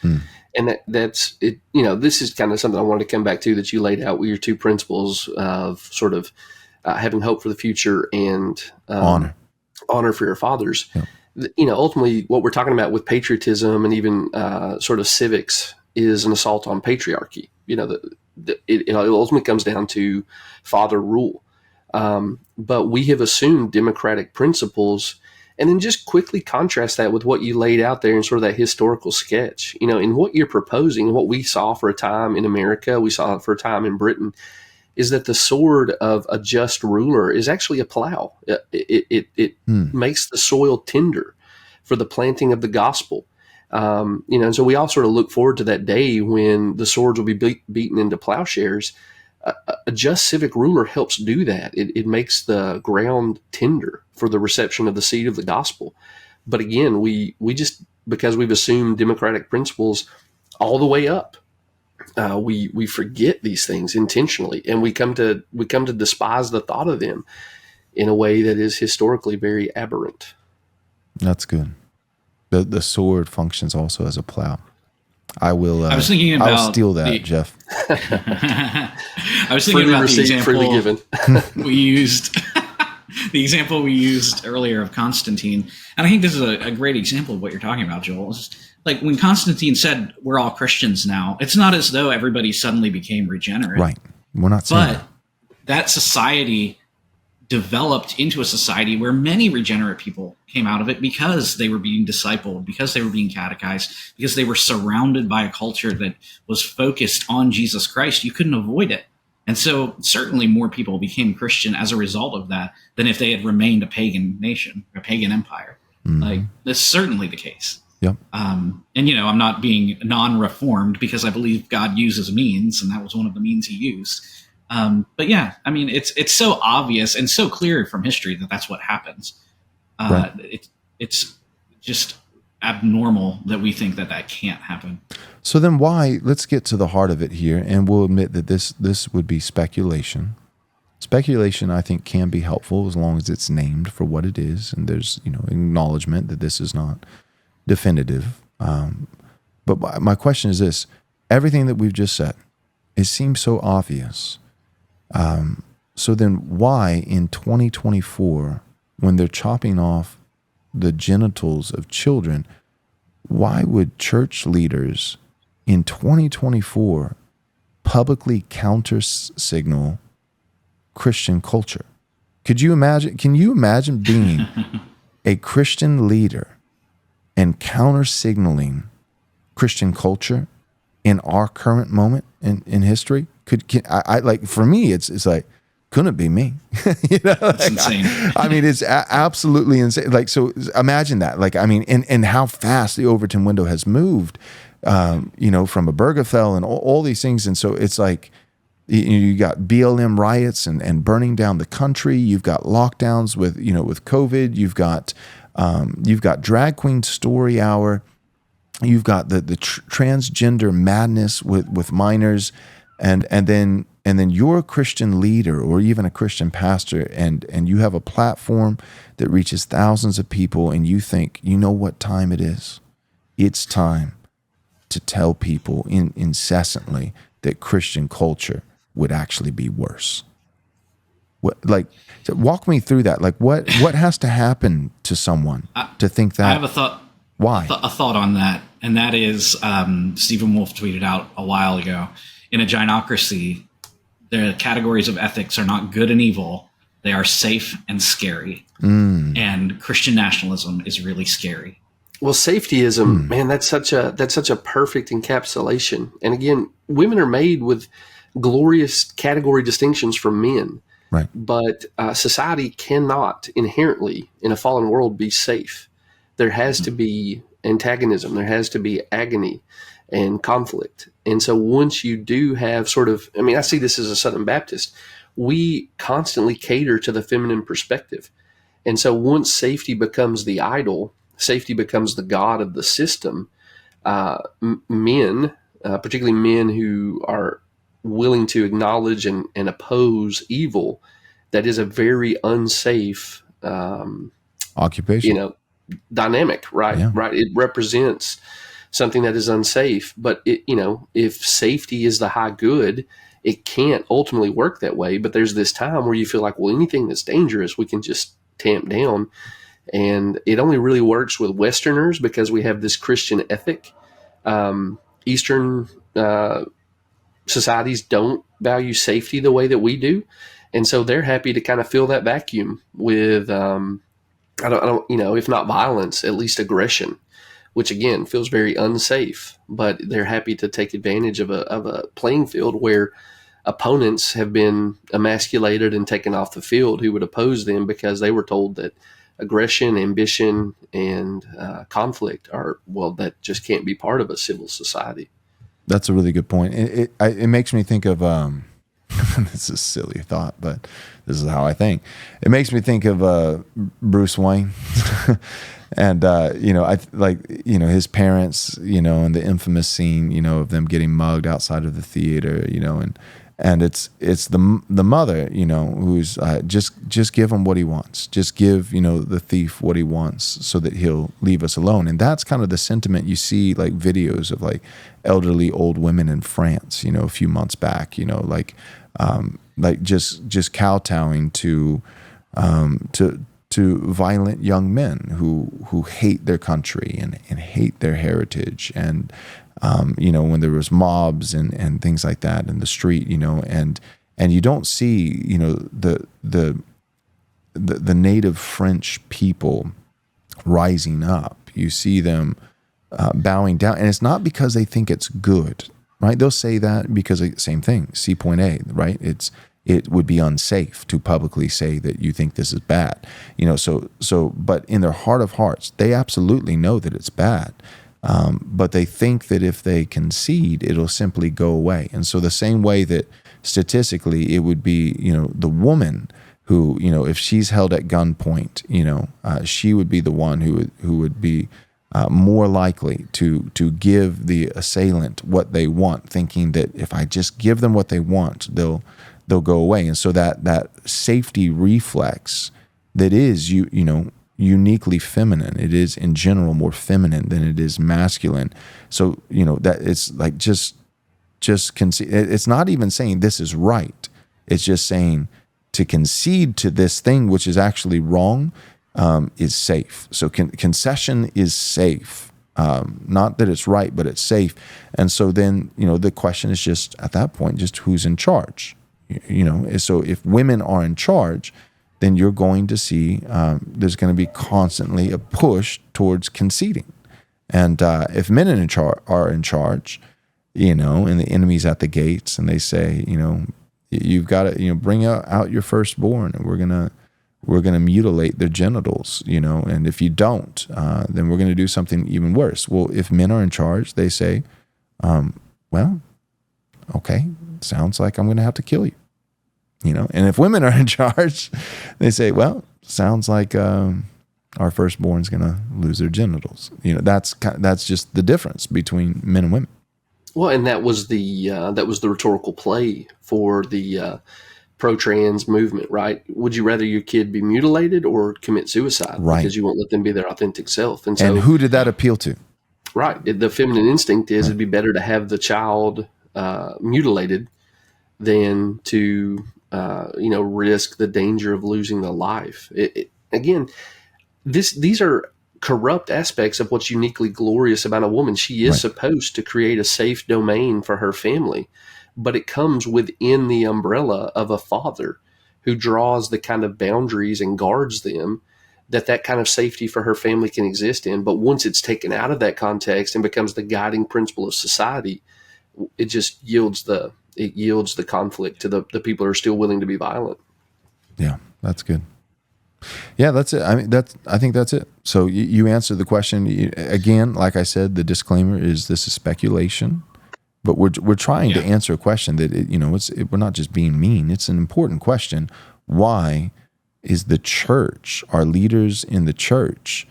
And that's it. This is kind of something I wanted to come back to that you laid out with your two principles of sort of having hope for the future and honor for your fathers. Yeah. Ultimately what we're talking about with patriotism and even sort of civics is an assault on patriarchy. It ultimately comes down to father rule. But we have assumed democratic principles, and then just quickly contrast that with what you laid out there in sort of that historical sketch. In what you're proposing, what we saw for a time in America, we saw it for a time in Britain, is that the sword of a just ruler is actually a plow. It makes the soil tender for the planting of the gospel. And so we all sort of look forward to that day when the swords will be beaten into plowshares. A just civic ruler helps do that. It makes the ground tender for the reception of the seed of the gospel. But again, we just, because we've assumed democratic principles all the way up, we forget these things intentionally, and we come to despise the thought of them in a way that is historically very aberrant. That's good. The sword functions also as a plow. I was thinking about. I'll steal that, Jeff. I was thinking about the example we used. the example we used earlier of Constantine, and I think this is a great example of what you're talking about, Joel. It's like when Constantine said, we're all Christians now, it's not as though everybody suddenly became regenerate. Right. We're not saying But that society developed into a society where many regenerate people came out of it because they were being discipled, because they were being catechized, because they were surrounded by a culture that was focused on Jesus Christ. You couldn't avoid it. And so certainly more people became Christian as a result of that than if they had remained a pagan nation, a pagan empire. Like, that's certainly the case. Yep. And, I'm not being non-reformed because I believe God uses means, and that was one of the means he used. But yeah, I mean, it's so obvious and so clear from history that that's what happens. Right. It's just abnormal that we think that can't happen. So then why, let's get to the heart of it here, and we'll admit that this would be speculation. Speculation, I think, can be helpful as long as it's named for what it is, and there's, acknowledgement that this is not definitive. But my question is this: everything that we've just said, it seems so obvious. So then why in 2024, when they're chopping off the genitals of children, why would church leaders in 2024 publicly counter-signal Christian culture? Can you imagine being a Christian leader and counter-signaling Christian culture in our current moment in history? For me, it's like, couldn't it be me? It's insane. I mean, it's absolutely insane. Like, so imagine that. Like, I mean, and how fast the Overton window has moved, from Obergefell and all these things. And so it's like, you got BLM riots and burning down the country. You've got lockdowns with COVID. You've got drag queen story hour. You've got the transgender madness with minors, and then you're a Christian leader or even a Christian pastor, and you have a platform that reaches thousands of people, and you think, you know what time it is? It's time to tell people incessantly that Christian culture would actually be worse. Walk me through that. Like, what has to happen to someone to think that? I have a thought. Why? A thought on that, and that is Stephen Wolfe tweeted out a while ago, in a gynocracy, the categories of ethics are not good and evil. They are safe and scary. And Christian nationalism is really scary. Well, safetyism, man, that's such a perfect encapsulation. And again, women are made with glorious category distinctions from men. Right. But society cannot inherently, in a fallen world, be safe. There has to be antagonism. There has to be agony and conflict. And so once you do have I see this as a Southern Baptist, we constantly cater to the feminine perspective. And so once safety becomes the idol, safety becomes the god of the system, men, particularly men who are willing to acknowledge and oppose evil, that is a very unsafe occupation. Dynamic, right? Yeah. Right. It represents something that is unsafe. But if safety is the high good, it can't ultimately work that way. But there's this time where you feel like, well, anything that's dangerous, we can just tamp down. And it only really works with Westerners because we have this Christian ethic. Eastern societies don't value safety the way that we do. And so they're happy to kind of fill that vacuum with, if not violence, at least aggression, which again feels very unsafe, but they're happy to take advantage of a playing field where opponents have been emasculated and taken off the field who would oppose them because they were told that aggression, ambition, and conflict that just can't be part of a civil society. That's a really good point. It makes me think of this is a silly thought, but this is how I think. It makes me think of Bruce Wayne, and his parents, and the infamous scene, of them getting mugged outside of the theater, and it's the mother, who's just give him what he wants, just give the thief what he wants, so that he'll leave us alone. And that's kind of the sentiment you see, like videos of like elderly old women in France, a few months back, just kowtowing to to violent young men who hate their country and hate their heritage, and when there was mobs and things like that in the street, and you don't see the native French people rising up. You see them bowing down, and it's not because they think it's good, right? They'll say that because same thing, C point A, right? It would be unsafe to publicly say that you think this is bad, but in their heart of hearts, they absolutely know that it's bad. But they think that if they concede, it'll simply go away. And so the same way that statistically it would be, the woman who, if she's held at gunpoint, she would be the one who would be more likely to give the assailant what they want, thinking that if I just give them what they want, they'll go away. And so that safety reflex that is uniquely feminine. It is in general more feminine than it is masculine. So that it's like just concede. It's not even saying this is right. It's just saying to concede to this thing which is actually wrong is safe. So concession is safe. Not that it's right, but it's safe. And so then the question is just at that point just who's in charge. So if women are in charge, then you're going to see there's going to be constantly a push towards conceding. And if men are in charge, and the enemy's at the gates, and they say, you've got to, bring out your firstborn, and we're gonna mutilate their genitals, and if you don't, then we're going to do something even worse. Well, if men are in charge, they say, well, okay, sounds like I'm going to have to kill you. And if women are in charge, they say, well, sounds like our firstborn's going to lose their genitals. That's just the difference between men and women. Well, and that was the rhetorical play for the pro-trans movement, right? Would you rather your kid be mutilated or commit suicide? Right. Because you won't let them be their authentic self. And who did that appeal to? Right. The feminine instinct is it'd be better to have the child mutilated than to risk the danger of losing the life. Again, these are corrupt aspects of what's uniquely glorious about a woman. She is supposed to create a safe domain for her family, but it comes within the umbrella of a father who draws the kind of boundaries and guards them that kind of safety for her family can exist in. But once it's taken out of that context and becomes the guiding principle of society, it just yields the conflict to the people who are still willing to be violent. Yeah, that's good. Yeah, that's it. I think that's it. So you answered the question again. Like I said, the disclaimer is this is speculation, but we're trying to answer a question that we're not just being mean. It's an important question. Why is the church, our leaders in the church,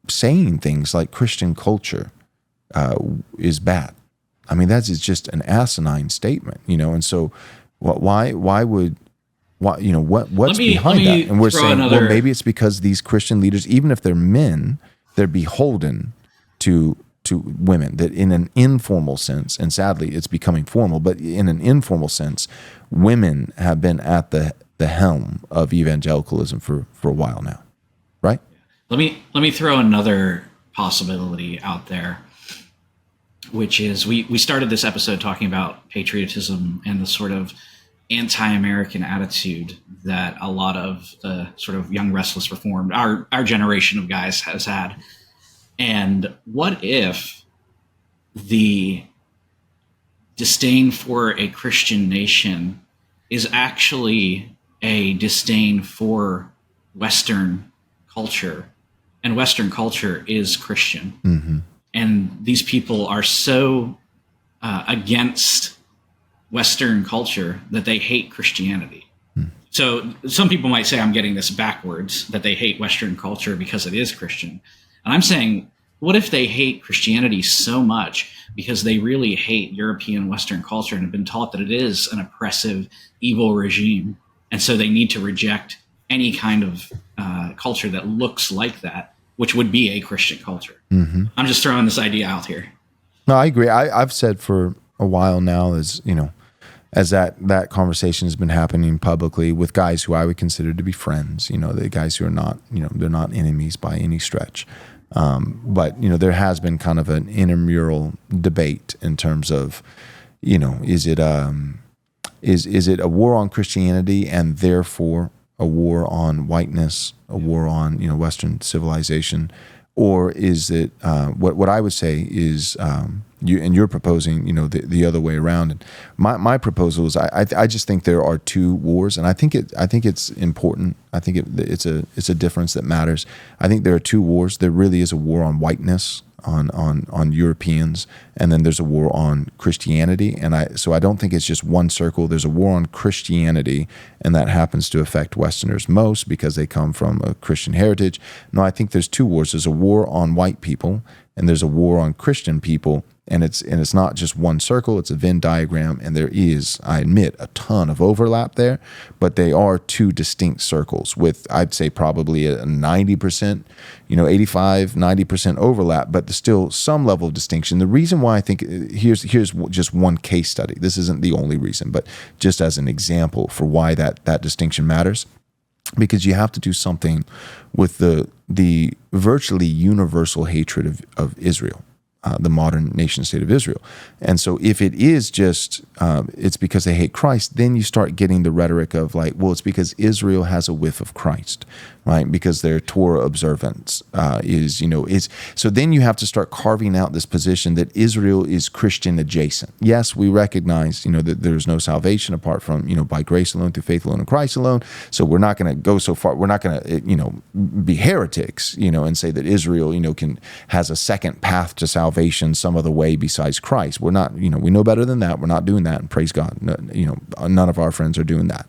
saying things like Christian culture is bad? I mean, that's just an asinine statement, and so what's behind that? And we're saying, well, maybe it's because these Christian leaders, even if they're men, they're beholden to women, that in an informal sense, and sadly it's becoming formal, but in an informal sense, women have been at the helm of evangelicalism for a while now, right? Let me throw another possibility out there, which is we started this episode talking about patriotism and the sort of anti-American attitude that a lot of the sort of young, restless, reformed, our generation of guys has had. And what if the disdain for a Christian nation is actually a disdain for Western culture, and Western culture is Christian? Mm-hmm. And these people are so against Western culture that they hate Christianity. So some people might say I'm getting this backwards, that they hate Western culture because it is Christian. And I'm saying, what if they hate Christianity so much because they really hate European Western culture and have been taught that it is an oppressive, evil regime, and so they need to reject any kind of culture that looks like that, which would be a Christian culture? Mm-hmm. I'm just throwing this idea out here. No, I agree. I've said for a while now, is as that conversation has been happening publicly with guys who I would consider to be friends, the guys who are not, they're not enemies by any stretch. But, there has been kind of an intramural debate in terms of, is it a war on Christianity and therefore a war on whiteness, a war on, Western civilization, or is it what I would say is you're proposing, the other way around. And my proposal is I just think there are two wars, and I think it's important. I think it's a difference that matters. I think there are two wars. There really is a war on whiteness, on Europeans, and then there's a war on Christianity. And so I don't think it's just one circle. There's a war on Christianity, and that happens to affect Westerners most because they come from a Christian heritage. No, I think there's two wars. There's a war on white people, and there's a war on Christian people. And it's not just one circle, it's a Venn diagram, and there is, I admit, a ton of overlap there, but they are two distinct circles with, I'd say, probably a 90%, 85, 90% overlap, but there's still some level of distinction. The reason why I think, here's just one case study. This isn't the only reason, but just as an example for why that distinction matters, because you have to do something with the virtually universal hatred of Israel. The modern nation state of Israel. And so if it is just, it's because they hate Christ, then you start getting the rhetoric of like, well, it's because Israel has a whiff of Christ, right? Because their Torah observance is, so then you have to start carving out this position that Israel is Christian adjacent. Yes, we recognize, that there's no salvation apart from, by grace alone, through faith alone, in Christ alone. So we're not going to go so far. We're not going to, be heretics, and say that Israel, has a second path to salvation some other way besides Christ. We're not, we know better than that. We're not doing that, and praise God. No, none of our friends are doing that.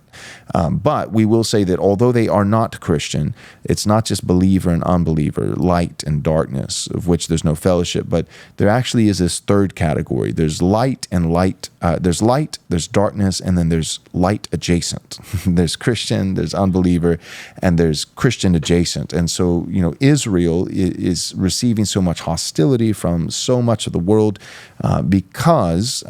But we will say that although they are not Christian, it's not just believer and unbeliever, light and darkness, of which there's no fellowship, but there actually is this third category. There's light and light. There's light, there's darkness, and then there's light adjacent. There's Christian, there's unbeliever, and there's Christian adjacent. And so, Israel is receiving so much hostility from so much of the world because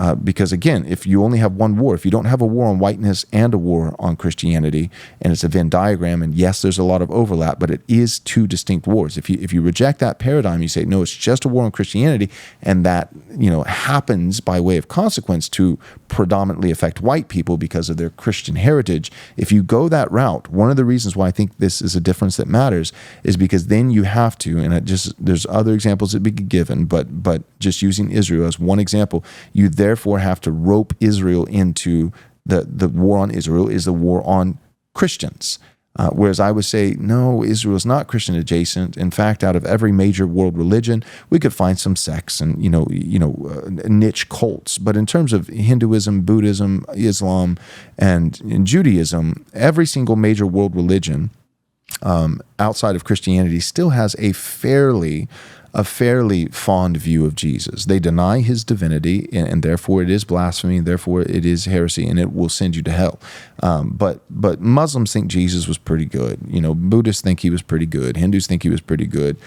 again, if you only have one war, if you don't have a war on whiteness and a war on Christianity, and it's a Venn diagram, and yes, there's a lot of overlap, but it is two distinct wars. If you reject that paradigm, you say, no, it's just a war on Christianity, and that, happens by way of consequence to predominantly affect white people because of their Christian heritage. If you go that route, one of the reasons why I think this is a difference that matters is because then you have to, and there's other examples that be given, but just using Israel as one example, you therefore have to rope Israel into the war on Israel is the war on Christians. Whereas I would say, no, Israel is not Christian adjacent. In fact, out of every major world religion, we could find some sects and, niche cults. But in terms of Hinduism, Buddhism, Islam, and Judaism, every single major world religion outside of Christianity still has a fairly fond view of Jesus. They deny his divinity, and therefore it is blasphemy, and therefore it is heresy, and it will send you to hell. But Muslims think Jesus was pretty good. Buddhists think he was pretty good. Hindus think he was pretty good.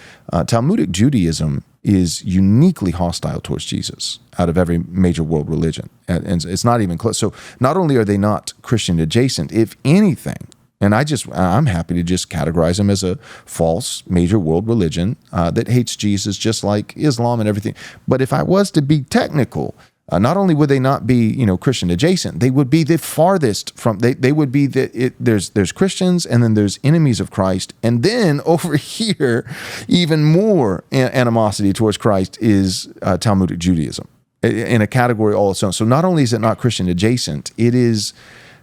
Talmudic Judaism is uniquely hostile towards Jesus out of every major world religion. And it's not even close. So not only are they not Christian adjacent, if anything, and I'm happy to just categorize them as a false major world religion that hates Jesus just like Islam and everything. But if I was to be technical, not only would they not be, Christian adjacent, they would be the farthest from, they would be, there's Christians and then there's enemies of Christ. And then over here, even more animosity towards Christ is Talmudic Judaism in a category all its own. So not only is it not Christian adjacent, it is.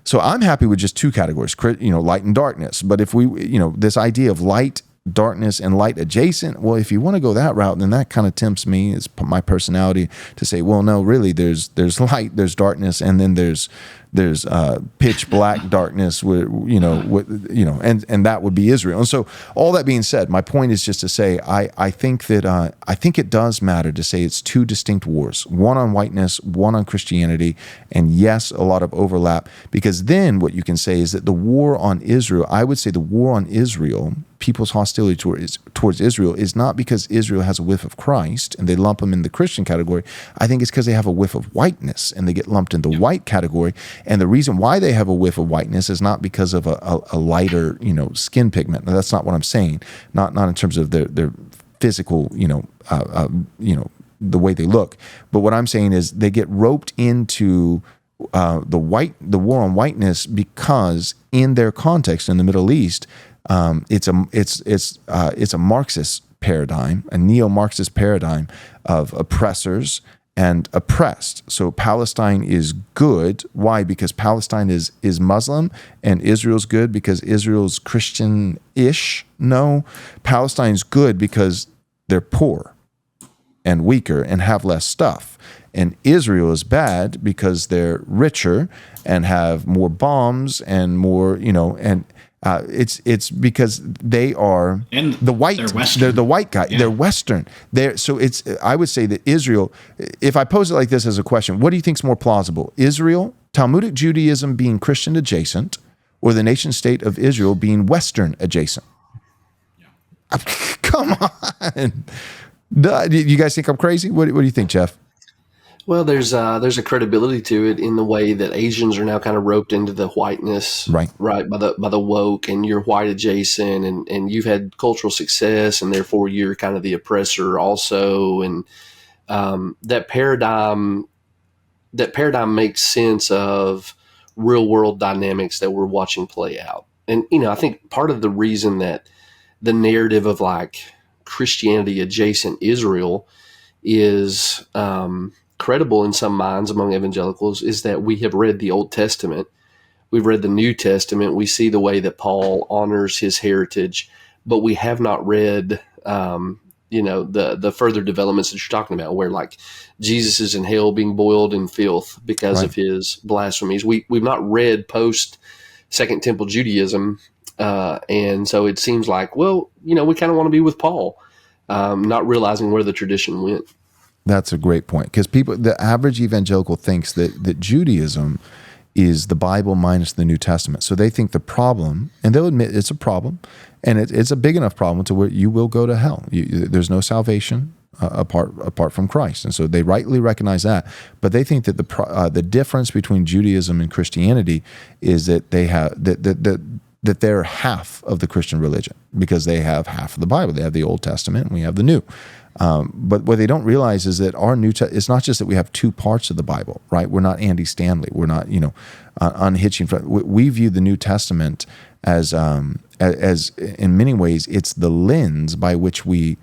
So I'm happy with just two categories, light and darkness. But if we, this idea of light, darkness, and light adjacent, well, if you want to go that route, then that kind of tempts me, it's my personality, to say, well, no, really, there's light, there's darkness, and then there's there's pitch black darkness, and that would be Israel. And so, all that being said, my point is just to say I think that I think it does matter to say it's two distinct wars: one on whiteness, one on Christianity, and yes, a lot of overlap. Because then what you can say is that the war on Israel, I would say the war on Israel, people's hostility towards Israel, is not because Israel has a whiff of Christ and they lump them in the Christian category. I think it's because they have a whiff of whiteness and they get lumped in the white category. And the reason why they have a whiff of whiteness is not because of a lighter, skin pigment. Now, that's not what I'm saying. Not in terms of their physical, the way they look. But what I'm saying is they get roped into the war on whiteness because in their context in the Middle East, it's a Marxist paradigm, a neo-Marxist paradigm of oppressors and oppressed. So Palestine is good. Why? Because Palestine is Muslim, and Israel's good because Israel's Christian-ish. No, Palestine's good because they're poor and weaker and have less stuff. And Israel is bad because they're richer and have more bombs and more, it's because they are and the white. They're the white guy. Yeah. They're Western. I would say that Israel. If I pose it like this as a question, what do you think is more plausible? Israel, Talmudic Judaism being Christian adjacent, or the nation state of Israel being Western adjacent? Yeah. Come on. You guys think I'm crazy? What do you think, Jeff? Well, there's a credibility to it in the way that Asians are now kind of roped into the whiteness, right, by the woke, and you're white adjacent, and you've had cultural success, and therefore you're kind of the oppressor also, and that paradigm makes sense of real world dynamics that we're watching play out, and I think part of the reason that the narrative of like Christianity adjacent Israel is credible in some minds among evangelicals is that we have read the Old Testament, we've read the New Testament, we see the way that Paul honors his heritage, but we have not read, the further developments that you're talking about, where like Jesus is in hell being boiled in filth because of his blasphemies. We've not read post Second Temple Judaism, and so it seems like, well, we kind of want to be with Paul, not realizing where the tradition went. That's a great point, because the average evangelical thinks that Judaism is the Bible minus the New Testament. So they think the problem, and they'll admit it's a problem, and it's a big enough problem to where you will go to hell. There's no salvation apart from Christ, and so they rightly recognize that. But they think that the difference between Judaism and Christianity is that they have that they're half of the Christian religion, because they have half of the Bible. They have the Old Testament and we have the New. But what they don't realize is that our it's not just that we have two parts of the Bible, right? We're not Andy Stanley. We're not, unhitching. We view the New Testament as in many ways, it's the lens by which we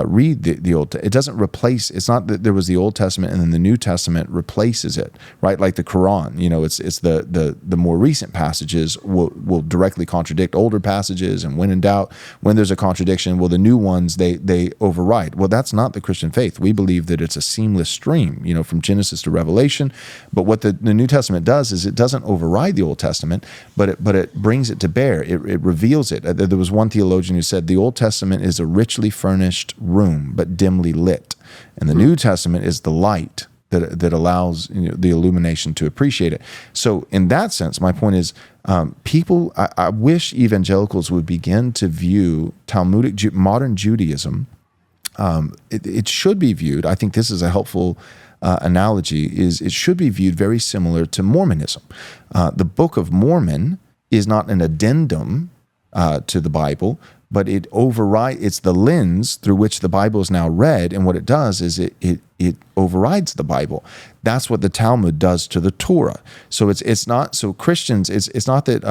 read the Old Testament. It doesn't replace. It's not that there was the Old Testament and then the New Testament replaces it, right? Like the Quran, it's the more recent passages will directly contradict older passages, and when in doubt, when there's a contradiction, well, the new ones they override. Well, that's not the Christian faith. We believe that it's a seamless stream, from Genesis to Revelation. But what the New Testament does is it doesn't override the Old Testament, but it brings it to bear. It reveals it. There was one theologian who said the Old Testament is a richly furnished room but dimly lit, and the New Testament is the light that allows the illumination to appreciate it. So in that sense, my point is, I wish evangelicals would begin to view Talmudic modern Judaism. It should be viewed, I think this is a helpful analogy, is it should be viewed very similar to Mormonism. The Book of Mormon is not an addendum to the Bible, but it's the lens through which the Bible is now read, and what it does is it overrides the Bible. That's what the Talmud does to the Torah. So it's not, so Christians, it's not that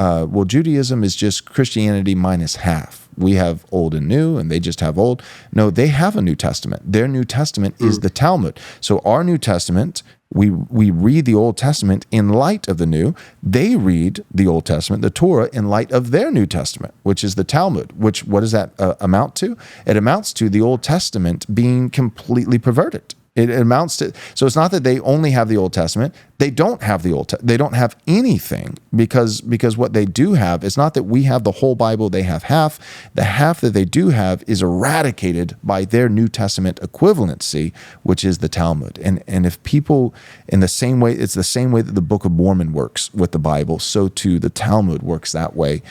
Judaism is just Christianity minus half. We have old and new, and they just have old. No, they have a New Testament. Their New Testament is the Talmud. So our New Testament, we read the Old Testament in light of the New. They read the Old Testament, the Torah, in light of their New Testament, which is the Talmud. What does that amount to? It amounts to the Old Testament being completely perverted. It amounts to, so it's not that they only have the Old Testament. They don't have they don't have anything, because what they do have, it's not that we have the whole Bible, they have half. The half that they do have is eradicated by their New Testament equivalency, which is the Talmud. And if people, in the same way, it's the same way that the Book of Mormon works with the Bible, so too the Talmud works that way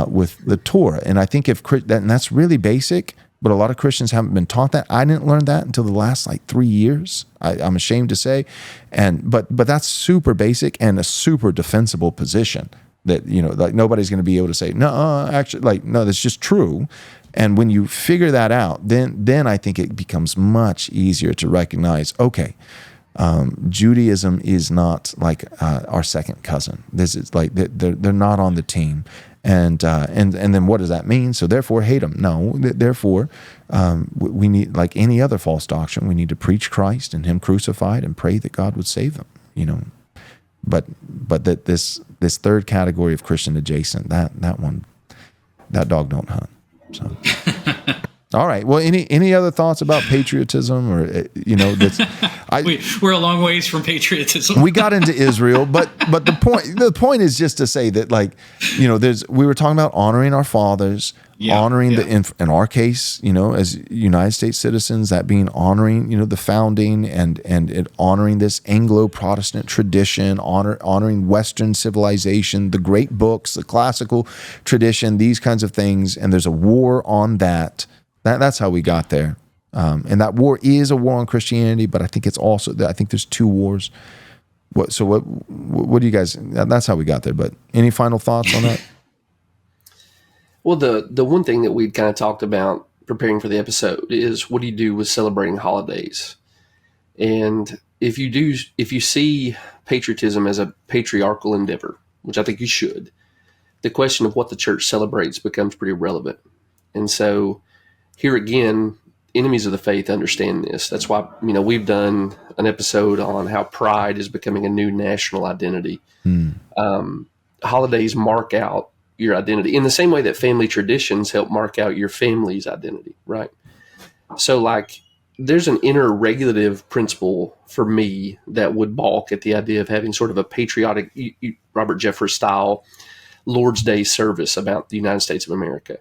with the Torah. And I think and that's really basic, but a lot of Christians haven't been taught that. I didn't learn that until the last 3 years. I'm ashamed to say, but that's super basic and a super defensible position. That nobody's going to be able to say no. Actually, no, that's just true. And when you figure that out, then I think it becomes much easier to recognize. Okay, Judaism is not like our second cousin. This is they're not on the team. And then what does that mean? So therefore hate them? No. Therefore, we need, like any other false doctrine, we need to preach Christ and Him crucified and pray that God would save them. But that this third category of Christian adjacent, that dog don't hunt. So. All right. Well, any other thoughts about patriotism, or that's we're a long ways from patriotism. We got into Israel, but the point is just to say that we were talking about honoring our fathers, honoring in our case, as United States citizens, that being honoring the founding and it honoring this Anglo-Protestant tradition, honoring Western civilization, the great books, the classical tradition, these kinds of things, and there's a war on that. That's how we got there. And that war is a war on Christianity, but I think it's also, I think there's two wars. What do you guys, that's how we got there, but any final thoughts on that? Well, the one thing that we'd kind of talked about preparing for the episode is, what do you do with celebrating holidays? And if you see patriotism as a patriarchal endeavor, which I think you should, the question of what the church celebrates becomes pretty relevant. And so, here again, enemies of the faith understand this. That's why, we've done an episode on how pride is becoming a new national identity. Holidays mark out your identity in the same way that family traditions help mark out your family's identity, right? So, there's an inner regulative principle for me that would balk at the idea of having sort of a patriotic, Robert Jeffress style Lord's Day service about the United States of America.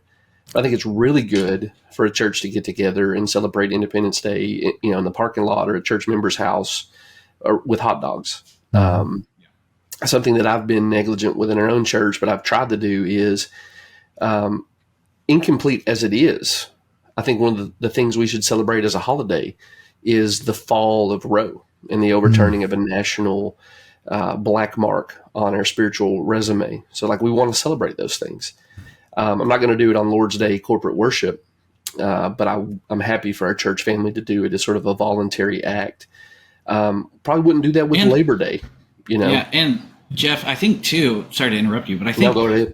I think it's really good for a church to get together and celebrate Independence Day, in the parking lot or a church member's house, or with hot dogs. Something that I've been negligent within our own church, but I've tried to do is, incomplete as it is, I think one of the things we should celebrate as a holiday is the fall of Roe and the overturning of a national black mark on our spiritual resume. So we want to celebrate those things. I'm not going to do it on Lord's Day corporate worship, but I'm happy for our church family to do it as sort of a voluntary act. Probably wouldn't do that with Labor Day, Yeah, and Jeff, I think too, sorry to interrupt you, but I think go ahead.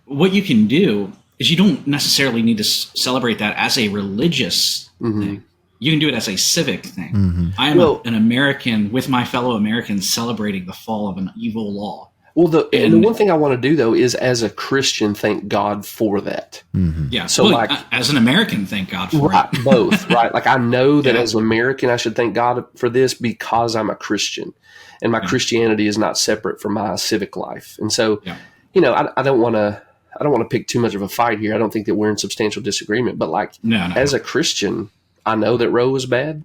what you can do is you don't necessarily need to celebrate that as a religious thing. You can do it as a civic thing. I am an American with my fellow Americans celebrating the fall of an evil law. Well, the one thing I want to do, though, is as a Christian, thank God for that. Yeah. So, as an American, thank God for it. Both, right? I know that as an American, I should thank God for this because I'm a Christian, and my Christianity is not separate from my civic life. And so, I don't want to pick too much of a fight here. I don't think that we're in substantial disagreement. But as a Christian, I know that Roe was bad,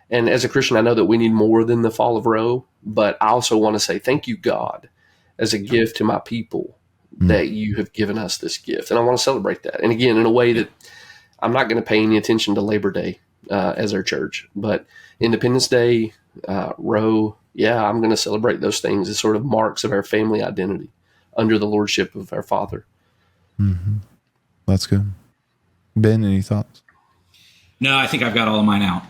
and as a Christian, I know that we need more than the fall of Roe. But I also want to say thank you, God, as a gift to my people that you have given us this gift. And I want to celebrate that. And again, in a way that I'm not going to pay any attention to Labor Day as our church, but Independence Day, Roe, I'm going to celebrate those things as sort of marks of our family identity under the lordship of our Father. That's good. Ben, any thoughts? No, I think I've got all of mine out.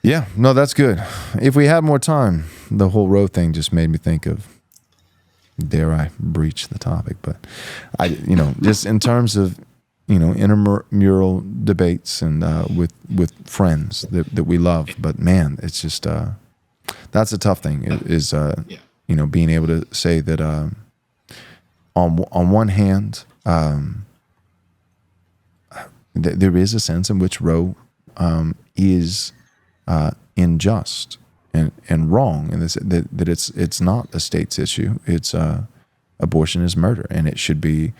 Yeah, no, that's good. If we had more time, the whole Roe thing just made me think of, dare I breach the topic, but just in terms of, intramural debates and with friends that we love. But man, it's just, that's a tough thing is, being able to say that on one hand, there is a sense in which Roe is unjust and wrong, and that it's not a state's issue. It's abortion is murder, and it should be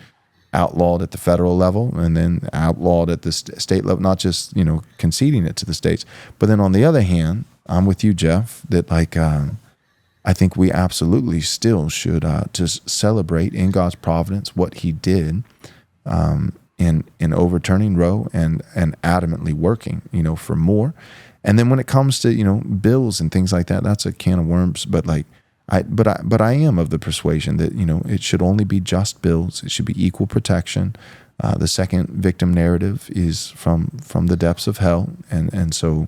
outlawed at the federal level and then outlawed at the state level, not just, conceding it to the states. But then on the other hand, I'm with you, Jeff, that I think we absolutely still should just celebrate in God's providence what he did in overturning Roe and adamantly working, for more. And then when it comes to, bills and things like that, that's a can of worms. But I am of the persuasion that, it should only be just bills. It should be equal protection. The second victim narrative is from the depths of hell. And so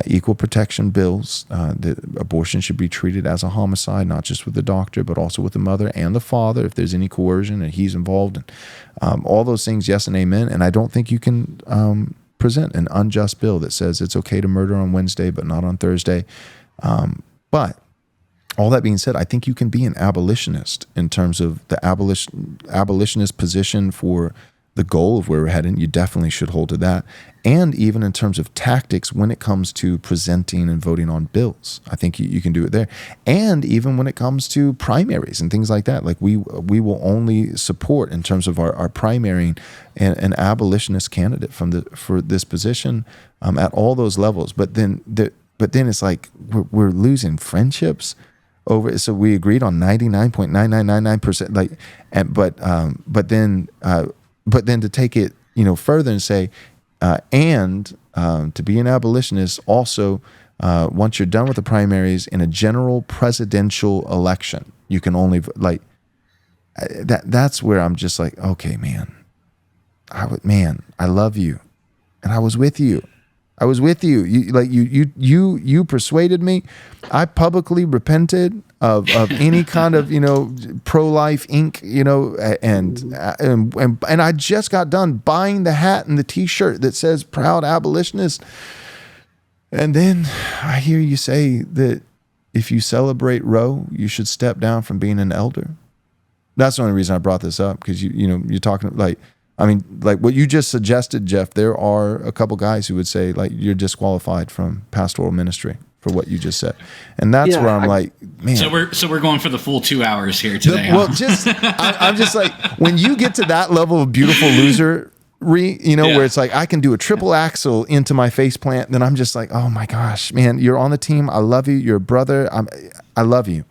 equal protection bills, that abortion should be treated as a homicide, not just with the doctor, but also with the mother and the father, if there's any coercion and he's involved. And all those things, yes and amen. And I don't think you can present an unjust bill that says it's okay to murder on Wednesday, but not on Thursday. But all that being said, I think you can be an abolitionist in terms of the abolitionist position for the goal of where we're heading. You definitely should hold to that. And even in terms of tactics when it comes to presenting and voting on bills, I think you can do it there. And even when it comes to primaries and things like that, like we will only support in terms of our primary an abolitionist candidate for this position at all those levels. But then it's like we're losing friendships over. So we agreed on 99.9999%. But then to take it further and say, to be an abolitionist also, once you're done with the primaries in a general presidential election, you can only that's where I'm just like, okay, man, I love you, and I was with you. You persuaded me. I publicly repented of any kind of pro-life ink, and I just got done buying the hat and the T-shirt that says "Proud Abolitionist." And then I hear you say that if you celebrate Roe, you should step down from being an elder. That's the only reason I brought this up, because you're talking like what you just suggested, Jeff. There are a couple guys who would say you're disqualified from pastoral ministry for what you just said, and that's where I'm like, man. So we're going for the full 2 hours here today. Well, I'm just like, when you get to that level of beautiful loser, where it's like I can do a triple axel into my face plant, then I'm just like, oh my gosh, man, you're on the team. I love you. You're a brother. I love you.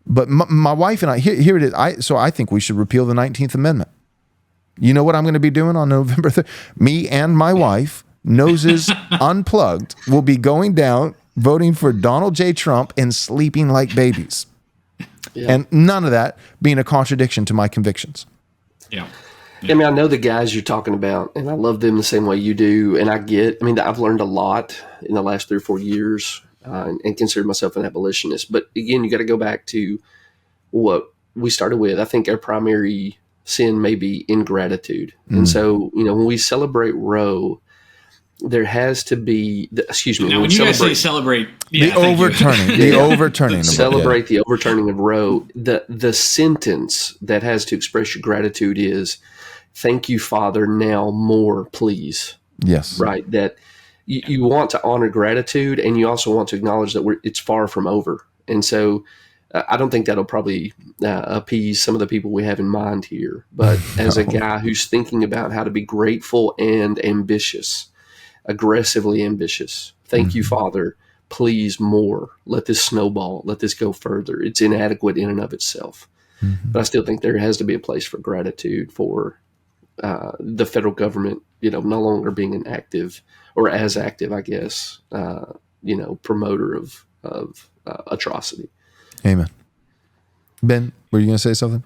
But my wife and I, here it is. So I think we should repeal the 19th Amendment. You know what I'm going to be doing on November 3rd? Me and my wife, noses unplugged, will be going down, voting for Donald J. Trump and sleeping like babies. Yeah. And none of that being a contradiction to my convictions. Yeah. I mean, I know the guys you're talking about, and I love them the same way you do. And I've learned a lot in the last 3 or 4 years and consider myself an abolitionist. But again, you got to go back to what we started with. I think our primary sin may be ingratitude. And so, when we celebrate Roe, there has to be, Now, when you guys say celebrate, the overturning, celebrate the overturning of Roe, the sentence that has to express your gratitude is, "Thank you, Father, now more, please." Yes. Right. That you want to honor gratitude, and you also want to acknowledge that it's far from over. And so I don't think that'll probably appease some of the people we have in mind here. But as a guy who's thinking about how to be grateful and ambitious, aggressively ambitious, thank you, Father, please more. Let this snowball. Let this go further. It's inadequate in and of itself. But I still think there has to be a place for gratitude for the federal government, no longer being an active, or as active, I guess, promoter of atrocity. Amen. Ben, were you going to say something?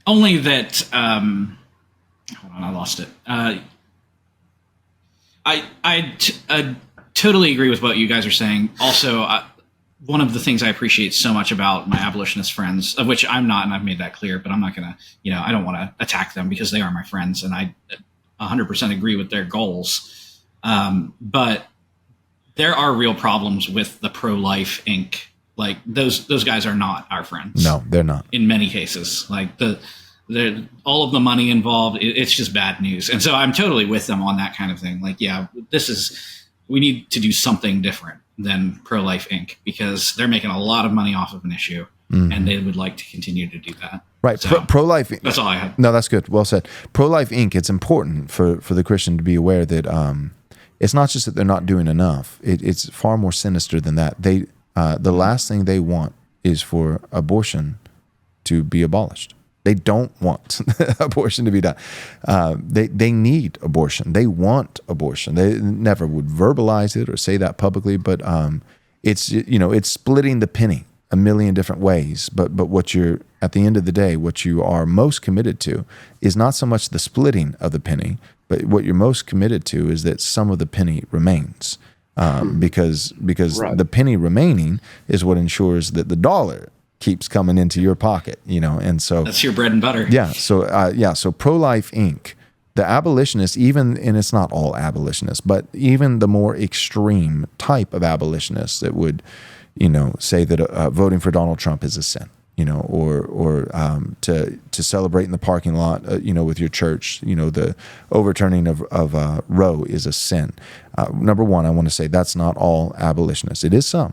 Only that. Hold on, I lost it. I totally agree with what you guys are saying. Also, one of the things I appreciate so much about my abolitionist friends, of which I'm not, and I've made that clear, but I'm not going to, I don't want to attack them because they are my friends, and I 100% agree with their goals. But there are real problems with the pro-life Inc. Like those guys are not our friends. No, they're not. In many cases, like the all of the money involved, it's just bad news. And so I'm totally with them on that kind of thing. Like, yeah, we need to do something different than Pro-Life Inc. because they're making a lot of money off of an issue, and they would like to continue to do that. Right. So, Pro-Life. That's all I have. No, that's good. Well said. Pro-Life Inc. It's important for the Christian to be aware that it's not just that they're not doing enough. It's far more sinister than that. The last thing they want is for abortion to be abolished. They don't want abortion to be done. They need abortion. They want abortion. They never would verbalize it or say that publicly, but it's splitting the penny a million different ways. But what you're, at the end of the day, what you are most committed to is not so much the splitting of the penny, but what you're most committed to is that some of the penny remains. Because Right. the penny remaining is what ensures that the dollar keeps coming into your pocket, and so That's your bread and butter. yeah. So Pro-Life Inc., the abolitionists, and it's not all abolitionists, but even the more extreme type of abolitionists that would, say that voting for Donald Trump is a sin, or to celebrate in the parking lot, with your church, the overturning of Roe is a sin. Number one, I want to say that's not all abolitionists. It is some.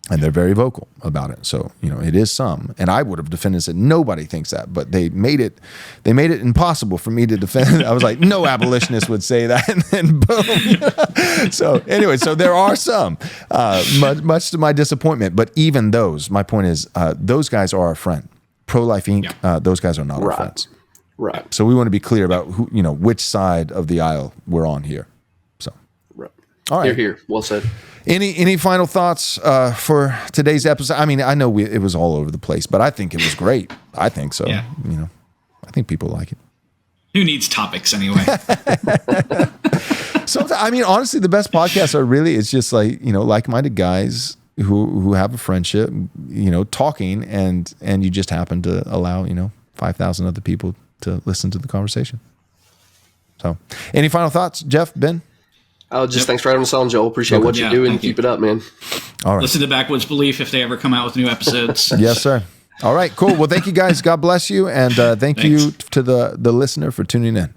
And they're very vocal about it. So, it is some. And I would have defended and said, nobody thinks that. But they made it impossible for me to defend. I was like, no abolitionist would say that. And then boom. So anyway, there are some, much to my disappointment. But even those, my point is, those guys are our friend. Pro-Life Inc., those guys are not our friends. Right. So we want to be clear about who, which side of the aisle we're on here. So, Right. All right. Here. Well said. Any final thoughts for today's episode? I mean, I know it was all over the place, but I think it was great. I think so. Yeah. I think people like it. Who needs topics anyway? Sometimes, I mean, honestly, the best podcasts are really, it's just like, like-minded guys who have a friendship, talking, and you just happen to allow, 5,000 other people to listen to the conversation. So, any final thoughts, Jeff, Ben? Oh, just thanks for having us on, Joel. Appreciate what you do and keep it up, man. All right. Listen to Backwoods Belief if they ever come out with new episodes. Yes, sir. All right, cool. Well, thank you guys. God bless you. And thanks you to the listener for tuning in.